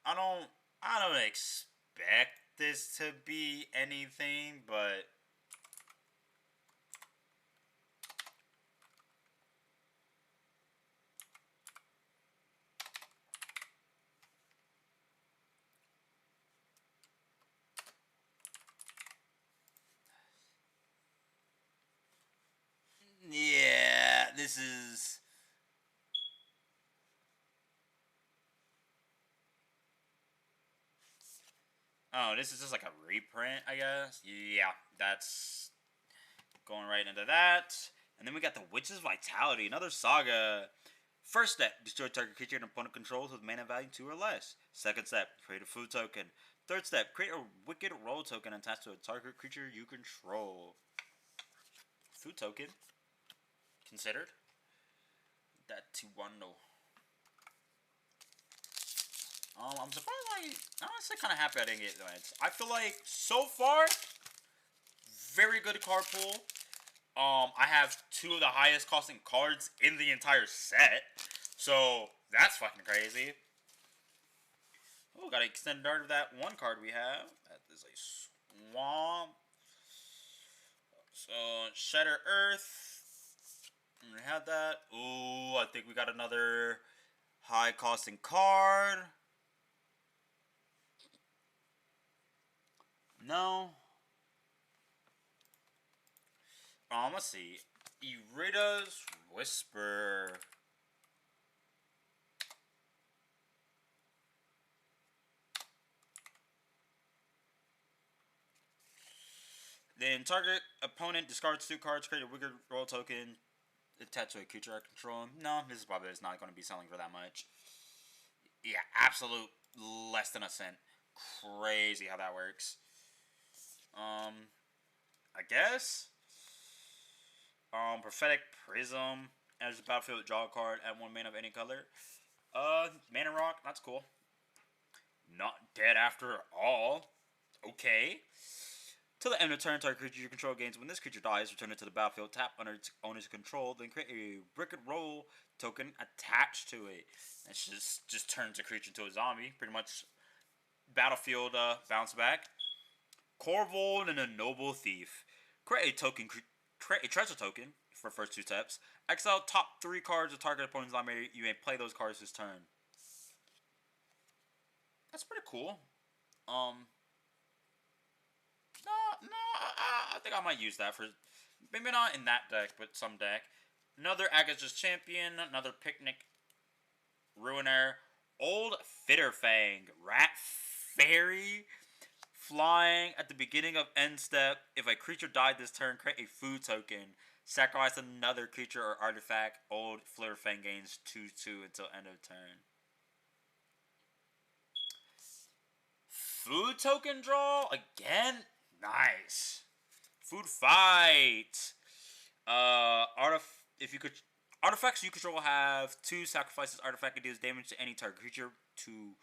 I don't I don't expect this to be anything, but yeah, this is. Oh, this is just like a reprint, I guess. Yeah, that's going right into that. And then we got the Witch's Vitality, another saga. First step, destroy target creature an opponent controls with mana value 2 or less. Second step, create a food token. Third step, create a Wicked Roll token attached to a target creature you control. Food token. Considered. That to one no. I'm surprised. I'm honestly kind of happy I didn't get that. I feel like so far, very good card pool. I have 2 of the highest costing cards in the entire set, so that's fucking crazy. Oh, got an extended art of that one card we have. That is a swamp. So Shatter Earth. We had that. Ooh, I think we got another high costing card. No. Let's see. EWldraine's Whisper. Then target opponent discards 2 cards, create a wicked roll token attached to a creature I control. No, this is probably not going to be selling for that much. Yeah, absolute less than a cent. Crazy how that works. I guess. Prophetic Prism. As a battlefield, draw a card at 1 mana of any color. Mana Rock, that's cool. Not dead after all. Okay. Till the end of turn, target creature you control gains. When this creature dies, return it to the battlefield. Tap under its owner's control. Then create a wicked roll token attached to it. It just turns the creature into a zombie. Pretty much battlefield bounce back. Corvold and a Noble Thief. Create a treasure token for first 2 steps. Exile top 3 cards of target opponent's library. You may play those cards this turn. That's pretty cool. I think I might use that for, maybe not in that deck, but some deck. Another Agassiz Champion, another Picnic Ruiner, Old Fitterfang, Rat Fairy, flying at the beginning of end step. If a creature died this turn, create a food token. Sacrifice another creature or artifact. Old Fitterfang gains 2/2 until end of turn. Food token draw again. Nice. Food fight. If you could, artifacts you control have 2 sacrifices. Artifact that deals damage to any target creature to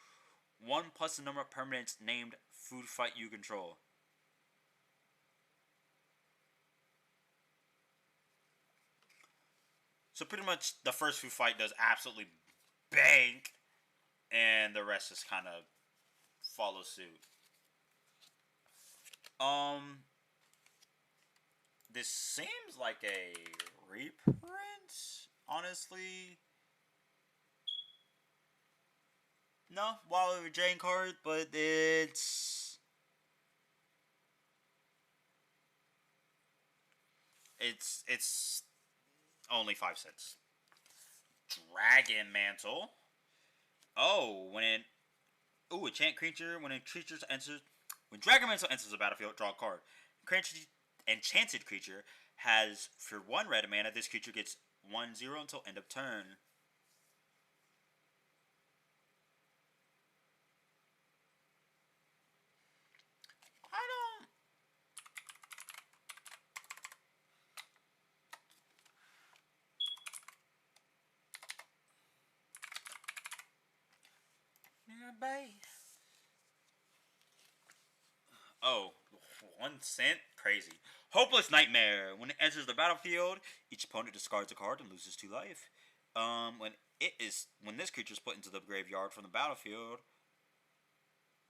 1 plus the number of permanents named food fight you control. So pretty much the first food fight does absolutely bank, and the rest just kind of follow suit. This seems like a reprint, honestly. No, EWldraine card, but it's only 5 cents. Dragon Mantle. Oh, enchant creature. When Dragon Mantle enters the battlefield, draw a card. Enchanted creature has, for 1 red mana, this creature gets 1/0 until end of turn. I don't. Oh, 1 cent? Crazy. Hopeless Nightmare. When it enters the battlefield, each opponent discards a card and loses 2 life. When this creature is put into the graveyard from the battlefield,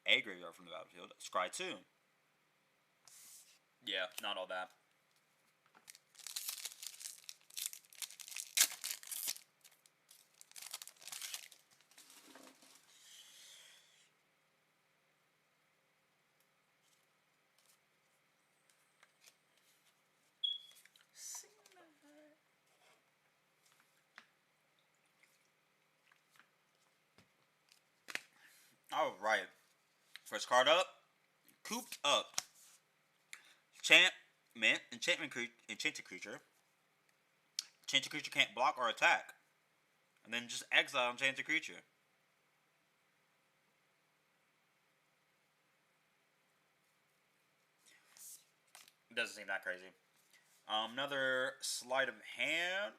scry 2. Yeah, not all that. Alright. First card up. Cooped Up. Enchanted creature. Enchanted creature can't block or attack. And then just exile enchanted creature. Doesn't seem that crazy. Another sleight of hand.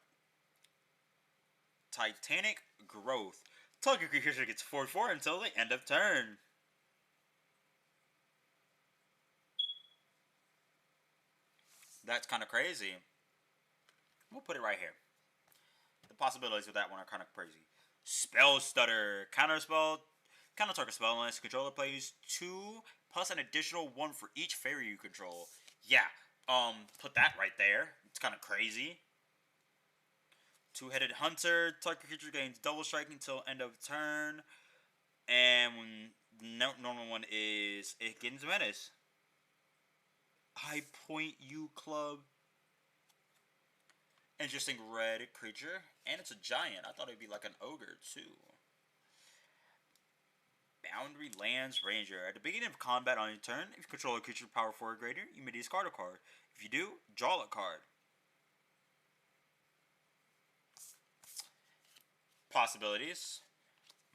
Titanic Growth. Target creature gets 4/4 until the end of turn. That's kind of crazy. We'll put it right here. The possibilities with that one are kind of crazy. Spell Stutter. Counter target spell unless controller plays 2 plus an additional 1 for each fairy you control. Yeah. Put that right there. It's kind of crazy. 2-headed Hunter. Target creature gains double strike until end of turn. And when normal one is it gains Menace. High Point U Club. Interesting red creature. And it's a giant. I thought it'd be like an ogre, too. Boundary Lands Ranger. At the beginning of combat on your turn, if you control a creature power 4 or greater, you may discard a card. If you do, draw a card. Possibilities.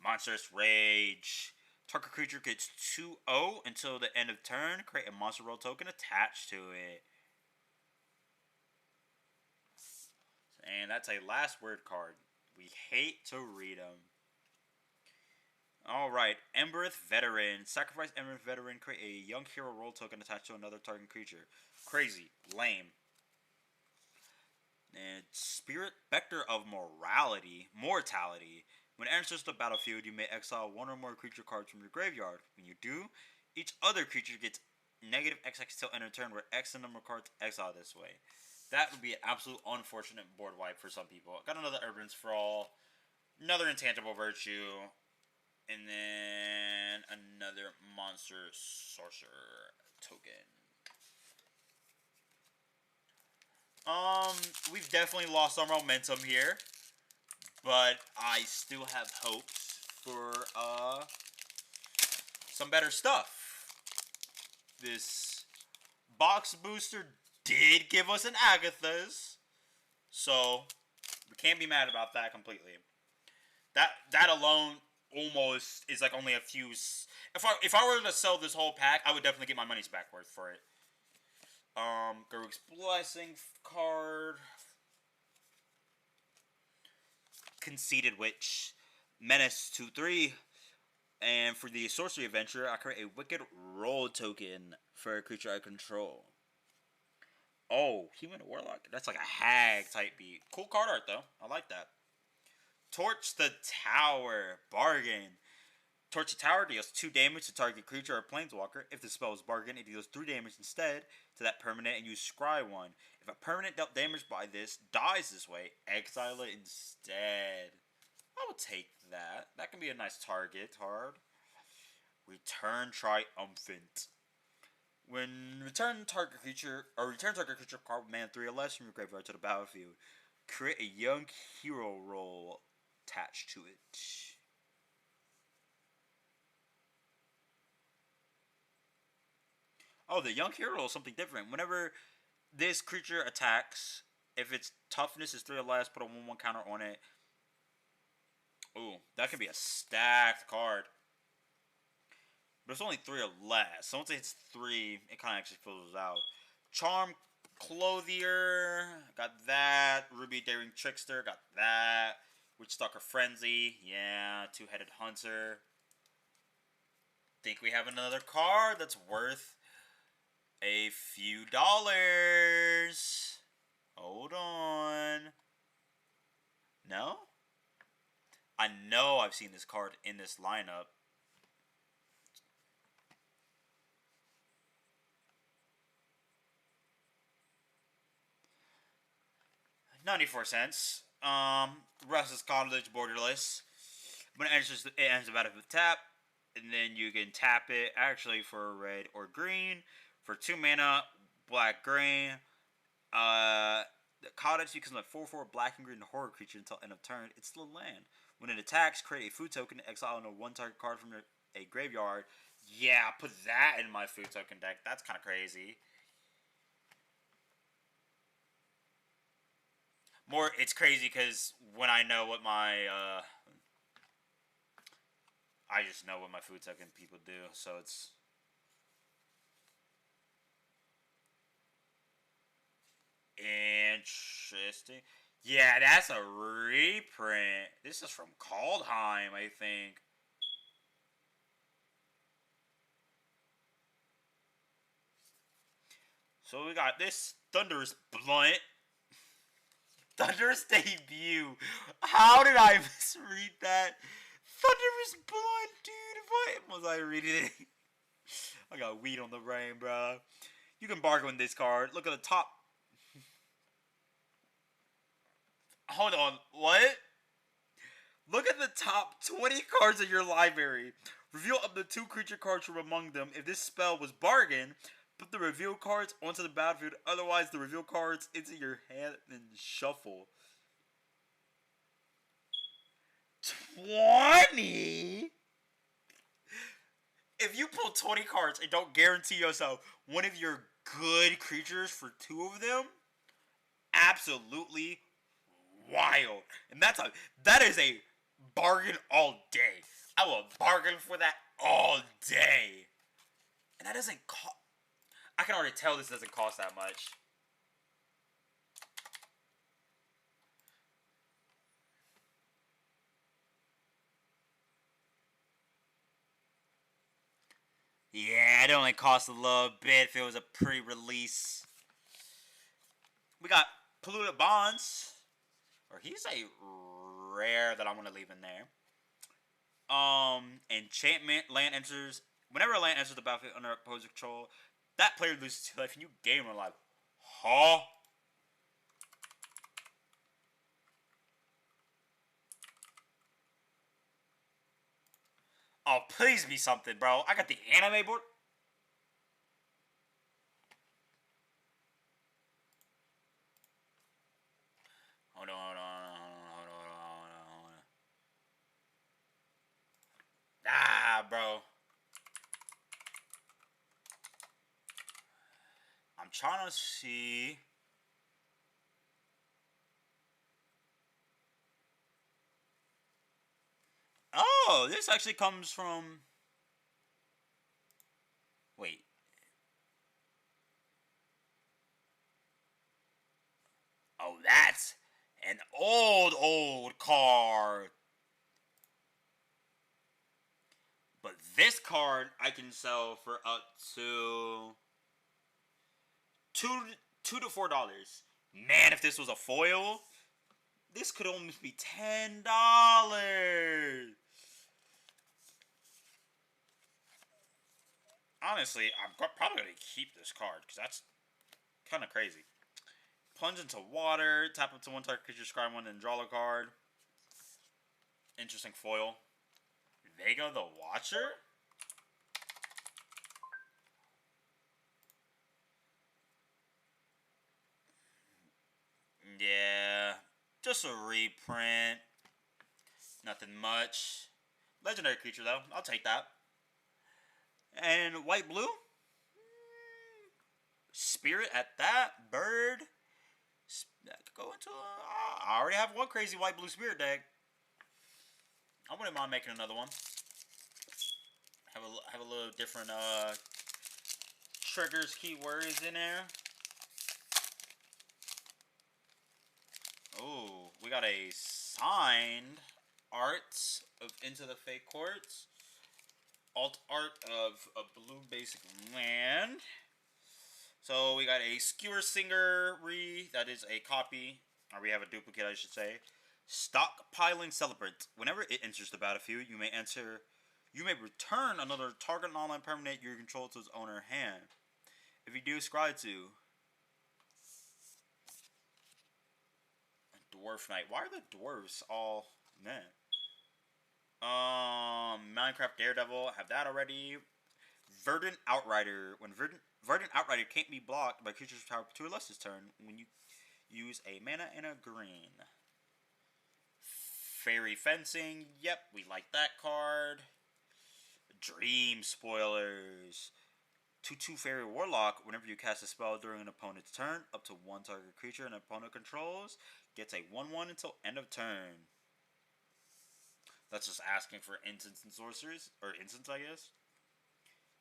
Monstrous Rage. Target creature gets 2/0 until the end of turn. Create a monster roll token attached to it. And that's a last word card. We hate to read them. Alright, Embereth Veteran. Sacrifice Embereth Veteran, create a young hero roll token attached to another target creature. Crazy. Lame. And Spirit Vector of Mortality. When it enters the battlefield, you may exile one or more creature cards from your graveyard. When you do, each other creature gets negative XX till end of turn, where X the number of cards exiled this way. That would be an absolute unfortunate board wipe for some people. Got another Urban Sprawl, another Intangible Virtue, and then another Monster Sorcerer token. We've definitely lost our momentum here, but I still have hopes for some better stuff. This box booster did give us an Agatha's, so we can't be mad about that completely. That alone almost is like only a few. If I were to sell this whole pack, I would definitely get my money's back worth for it. Garruk's Blessing card. Conceited Witch. Menace 2/3. And for the Sorcery Adventure, I create a Wicked Roll token for a creature I control. Oh, Human Warlock? That's like a hag type beat. Cool card art, though. I like that. Torch the Tower. Bargain. Torch the Tower deals 2 damage to target creature or planeswalker. If the spell is Bargain, it deals 3 damage instead to that permanent and you scry 1. If a permanent dealt damage by this dies this way, exile it instead. I will take that. That can be a nice target card. Return Triumphant. When return target creature card with mana 3 or less from your graveyard to the battlefield, create a young hero roll attached to it. Oh, the young hero is something different. Whenever this creature attacks, if its toughness is 3 or less, put a 1/1 counter on it. Ooh, that can be a stacked card. But it's only 3 or less. So once it hits 3, it kind of actually fills out. Charm Clothier, got that. Ruby Daring Trickster, got that. Witchstalker Frenzy, yeah. Two-Headed Hunter. Think we have another card that's worth a few dollars. Hold on. No? I know I've seen this card in this lineup. $0.94. Restless Cottage Borderless. When it ends the battlefield with tap, and then you can tap it actually for red or green for 2 mana, black green. The cottage becomes a 4/4 black and green horror creature until end of turn. It's still land. When it attacks, create a food token to exile on a 1 target card from a graveyard. Yeah, put that in my food token deck. That's kind of crazy. It's crazy because when I know what my I just know what my food token people do, so it's interesting. Yeah, that's a reprint. This is from Kaldheim, I think. So we got this Thunderous Blunt. Thunderous Debut. How did I misread that? Thunderous Blunt, dude. What was I reading it? I got weed on the brain, bro. You can bargain with this card. Look at the top. Hold on. What? Look at the top 20 cards of your library. Reveal up to 2 creature cards from among them. If this spell was bargain, Put the reveal cards onto the battlefield. Otherwise, the reveal cards into your hand and shuffle. 20? If you pull 20 cards and don't guarantee yourself one of your good creatures for 2 of them, absolutely wild. And that is a bargain all day. I will bargain for that all day. And that doesn't cost... I can already tell this doesn't cost that much. Yeah, it only costs a little bit if it was a pre-release. We got Polluted Bonds. Or he's a rare that I'm going to leave in there. Enchantment. Land enters... Whenever a land enters the battlefield under opposing control, that player loses 2 life and you gain 1 life. Huh? Oh, please be something, bro. I got the anime board. Hold on. Ah, bro. I'm trying to see. Oh, this actually comes from... Wait. Oh, that's an old card. But this card I can sell for up to $2 to $4. Man, if this was a foil, this could almost be $10. Honestly, I'm probably going to keep this card, because that's kind of crazy. Plunge into water, tap up to 1 target creature, scry 1, and draw a card. Interesting foil. Vega the Watcher? Yeah, just a reprint. Nothing much. Legendary creature, though. I'll take that. And white-blue? Spirit at that. Bird. That could go into... I already have 1 crazy white-blue spirit deck. I wouldn't mind making another one. Have a little different triggers, keywords in there. Oh, we got a signed art of Into the Fate Courts. Alt art of a blue basic land. So we got a Skewer Singer that is a copy, or we have a duplicate, I should say. Stockpiling Celebrant. Whenever it enters the battlefield, you may return another target non-land permanent you control to its owner hand. If you do, scry to Dwarf Knight. Why are the dwarves all men? Minecraft Daredevil, have that already. Verdant Outrider. When Verdant Outrider can't be blocked by creatures power 2 or less this turn, when you use a mana and a green. Fairy Fencing. Yep, we like that card. Dream Spoilers. 2/2 Fairy Warlock. Whenever you cast a spell during an opponent's turn, up to 1 target creature an opponent controls gets a 1/1 until end of turn. That's just asking for instants and sorceries. Or instants, I guess.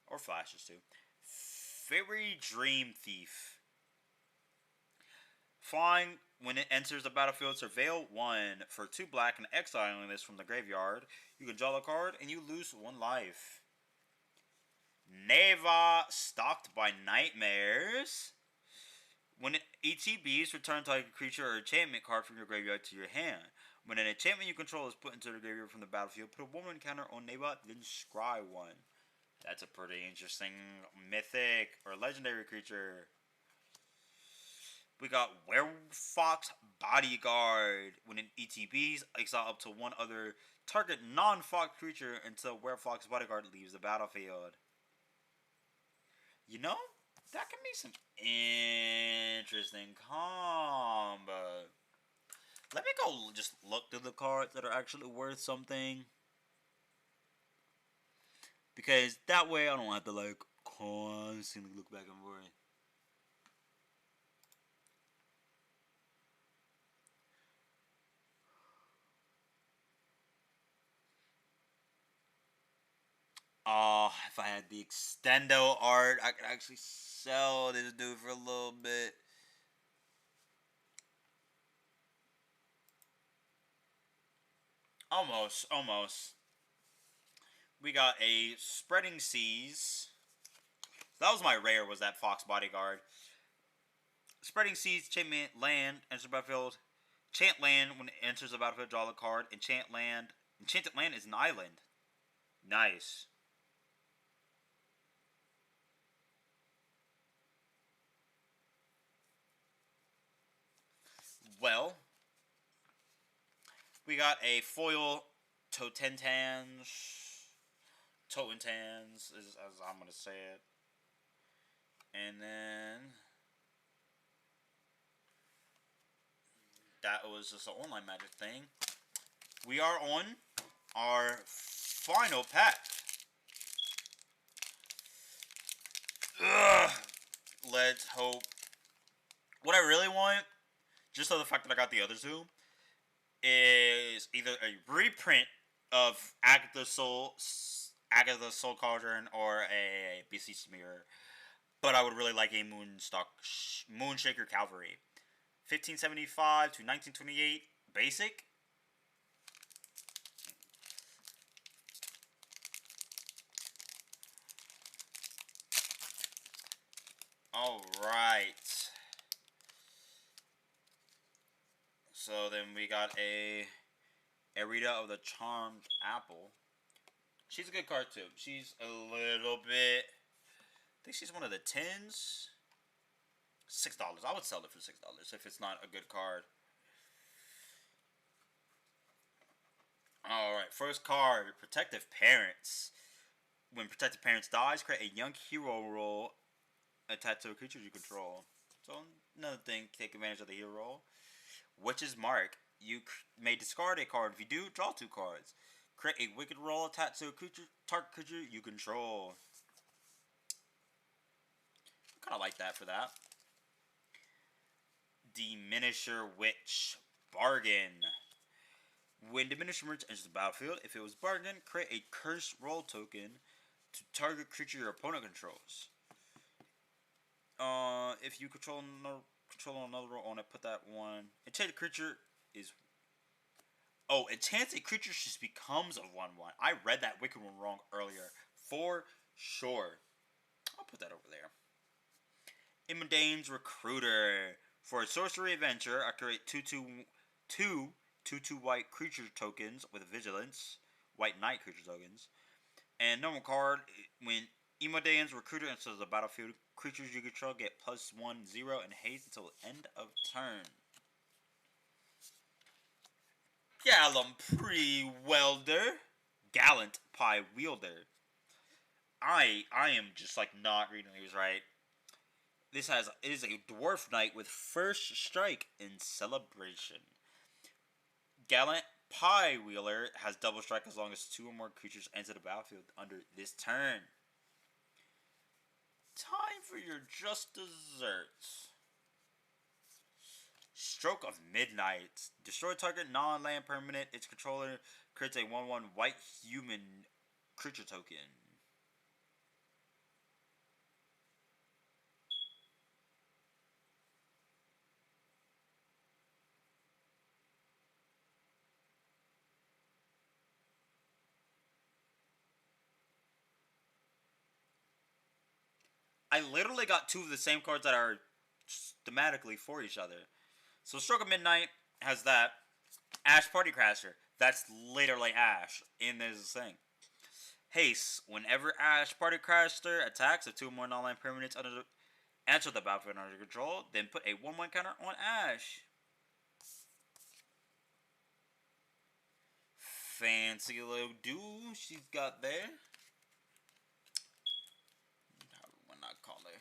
Or flashes, too. Fairy Dream Thief. Flying, when it enters the battlefield, surveil 1 for 2 black and exiling this from the graveyard. You can draw a card and you lose 1 life. Neva, Stalked by Nightmares. When it ETBs, return target creature or enchantment card from your graveyard to your hand. When an enchantment you control is put into the graveyard from the battlefield, put a 1/1 counter on Neva, then scry 1. That's a pretty interesting mythic or legendary creature. We got Werefox Bodyguard. When an ETBs, exile up to 1 other target non-fox creature until Werefox Bodyguard leaves the battlefield. You know, That can be some interesting combo. Let me go just look through the cards that are actually worth something. Because that way I don't have to like constantly look back and forth. Oh, if I had the extendo art, I could actually sell this dude for a little bit. Almost, almost. We got a Spreading Seas. That was my rare, was that Fox Bodyguard. Spreading Seas, enchantment land, enters the battlefield. Enchant land when it enters the battlefield, draw the card. Enchanted land is an island. Nice. Well, we got a foil Totentans. Totentans, as I'm going to say it. And then that was just an online magic thing. We are on our final pack. Ugh. Let's hope. What I really want, just for the fact that I got the other two, is either a reprint of Agatha Soul Cauldron or a BC Mirror. But I would really like a Moonshaker Cavalry. 1575 to 1928 basic. Alright. So then we got a Arita of the Charmed Apple. She's a good card too. She's a little bit... I think she's one of the 10s. $6. I would sell it for $6 if it's not a good card. Alright, first card, Protective Parents. When Protective Parents dies, create a young hero role attached to a creature you control. So another thing, take advantage of the hero role. Witch's Mark. You may discard a card. If you do, draw 2 cards. Create a wicked roll attached to a target creature you control. Kind of like that for that. Diminisher Witch. Bargain. When Diminisher Witch enters the battlefield, if it was bargain, create a cursed roll token to target creature your opponent controls. If you control another roll on it, put that one. Enchanted creature is... Oh, enchanted creature just becomes a 1/1. I read that wicked one wrong earlier. For sure. I'll put that over there. Immodane's Recruiter. For a sorcery adventure, I create 2/2 white creature tokens with vigilance. White knight creature tokens. And normal card, when Immodane's Recruiter enters the battlefield, creatures you control get +1/0 and haste until the end of turn. Gallum Pre-Welder. Gallant Pie Wielder. I am just like not reading these right. It is a dwarf knight with first strike in celebration. Gallant Pie Wheeler has double strike as long as 2 or more creatures enter the battlefield under this turn. Time for your just desserts. Stroke of Midnight. Destroy target non-land permanent. Its controller creates a 1/1 white human creature token. I literally got 2 of the same cards that are thematically for each other. So Stroke of Midnight has that. Ash Party Crasher. That's literally Ash in this thing. Haste. Whenever Ash Party Crasher attacks, if 2 or more non-land permanents enter the battlefield under control, then put a 1/1 counter on Ash. Fancy little dude she's got there. How do I not call her?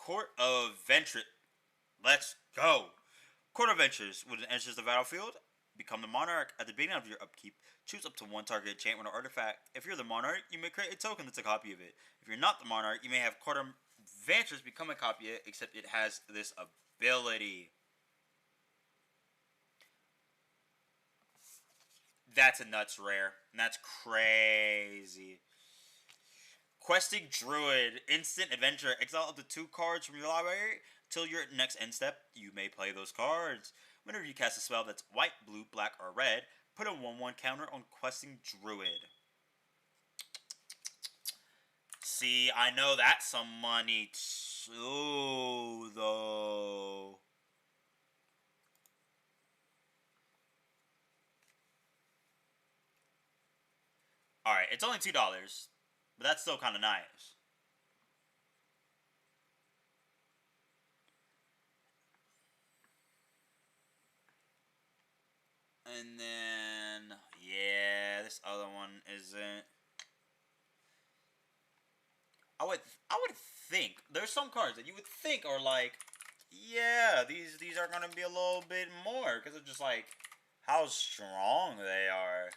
Court of Venture. Let's go. Court of Ventures. When it enters the battlefield, become the monarch. At the beginning of your upkeep, choose up to one target enchantment or artifact. If you're the monarch, you may create a token that's a copy of it. If you're not the monarch, you may have Court of Ventures become a copy of it, except it has this ability. That's a nuts rare. And that's crazy. Questing Druid. Instant adventure. Exile up to 2 cards from your library. Till your next end step, you may play those cards. Whenever you cast a spell that's white, blue, black, or red, put a 1/1 counter on Questing Druid. See, I know that's some money too, though. Alright, it's only $2, but that's still kind of nice. And then, yeah, this other one isn't. I would think there's some cards that you would think are like, yeah, these are gonna be a little bit more because of just like how strong they are.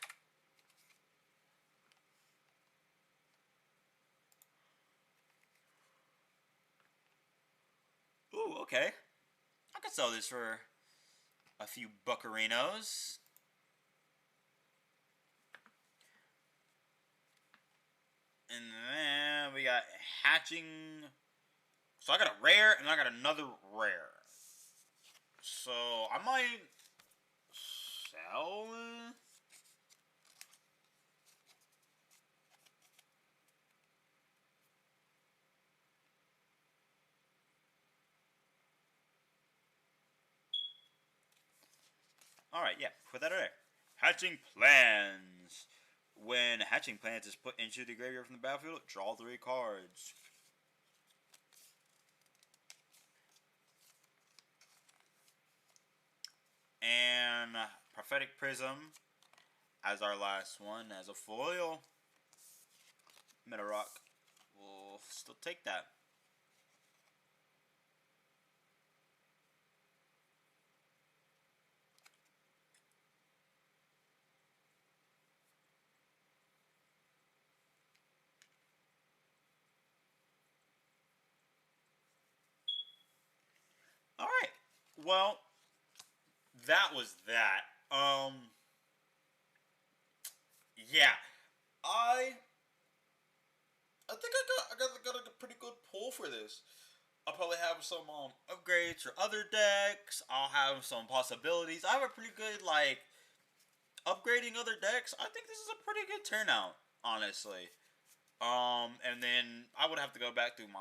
Ooh, okay. I could sell this for a few buccarinos. And then we got hatching. So I got a rare and I got another rare. So I might sell. Alright, yeah, put that there. Hatching Plans. When Hatching Plans is put into the graveyard from the battlefield, draw 3 cards. And Prophetic Prism as our last one, as a foil. Meta Rock. We'll still take that. Alright. Well, that was that. Yeah. I think I got a pretty good pull for this. I'll probably have some upgrades for other decks. I'll have some possibilities. I have a pretty good, like, upgrading other decks. I think this is a pretty good turnout, honestly. And then I would have to go back through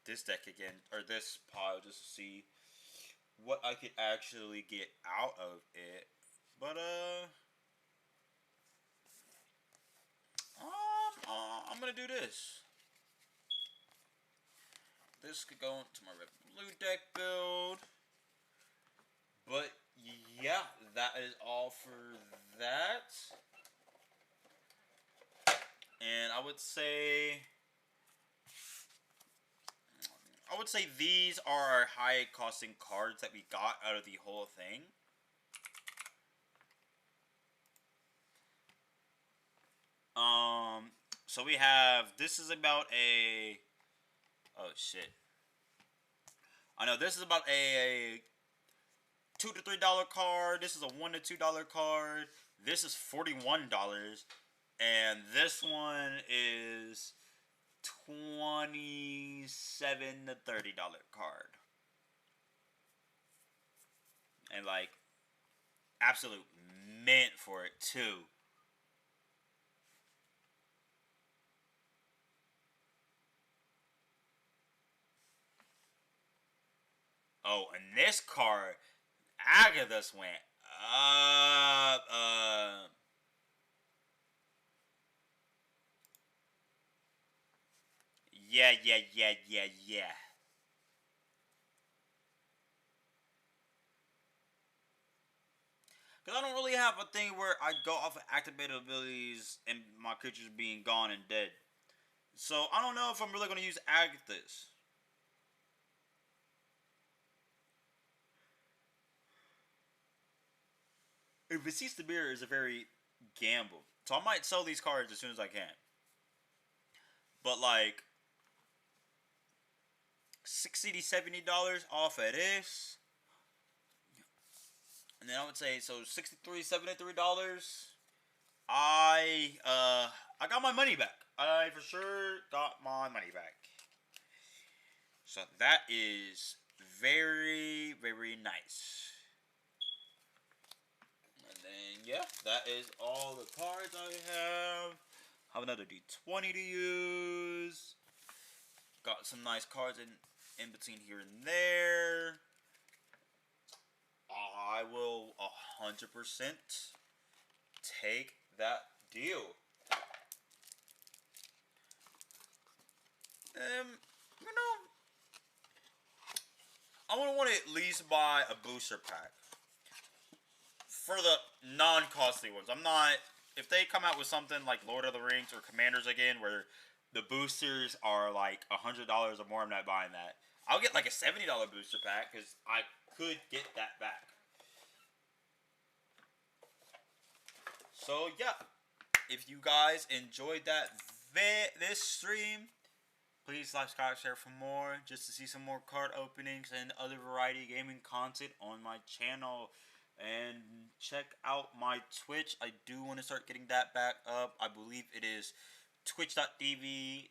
this deck again, or this pile, just to see what I could actually get out of it. But, I'm gonna do this. This could go into my red blue deck build. But yeah, that is all for that. And I would say these are our high costing cards that we got out of the whole thing. So we have, this is about a, oh shit. I know this is about a $2 to $3 card. This is a $1 to $2 card. This is $41, and this one is $27 to $30 card. And like, absolute mint for it too. Oh, and this card, Agathis went up. Yeah. Because I don't really have a thing where I go off of activated abilities and my creatures being gone and dead. So I don't know if I'm really going to use Agathis. Batista Beer is a very gamble. So I might sell these cards as soon as I can. But like $60 to $70 off of this. And then I would say so $63, $73. I got my money back. I for sure got my money back. So that is very, very nice. And then yeah, that is all the cards I have. I have another D20 to use. Got some nice cards in between here and there. I will 100% take that deal. You know, I would want to at least buy a booster pack for the non-costly ones. I'm not. If they come out with something like Lord of the Rings or Commanders again, where the boosters are like $100 or more, I'm not buying that. I'll get like a $70 booster pack because I could get that back. So yeah, if you guys enjoyed this stream, please like, subscribe, share for more, just to see some more card openings and other variety gaming content on my channel. And check out my Twitch. I do want to start getting that back up. I believe it is twitch.tv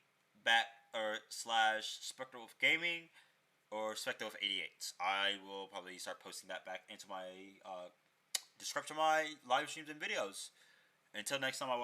/ Spectral of Gaming or Spectral of 88. I will probably start posting that back into my description of my live streams and videos. Until next time, I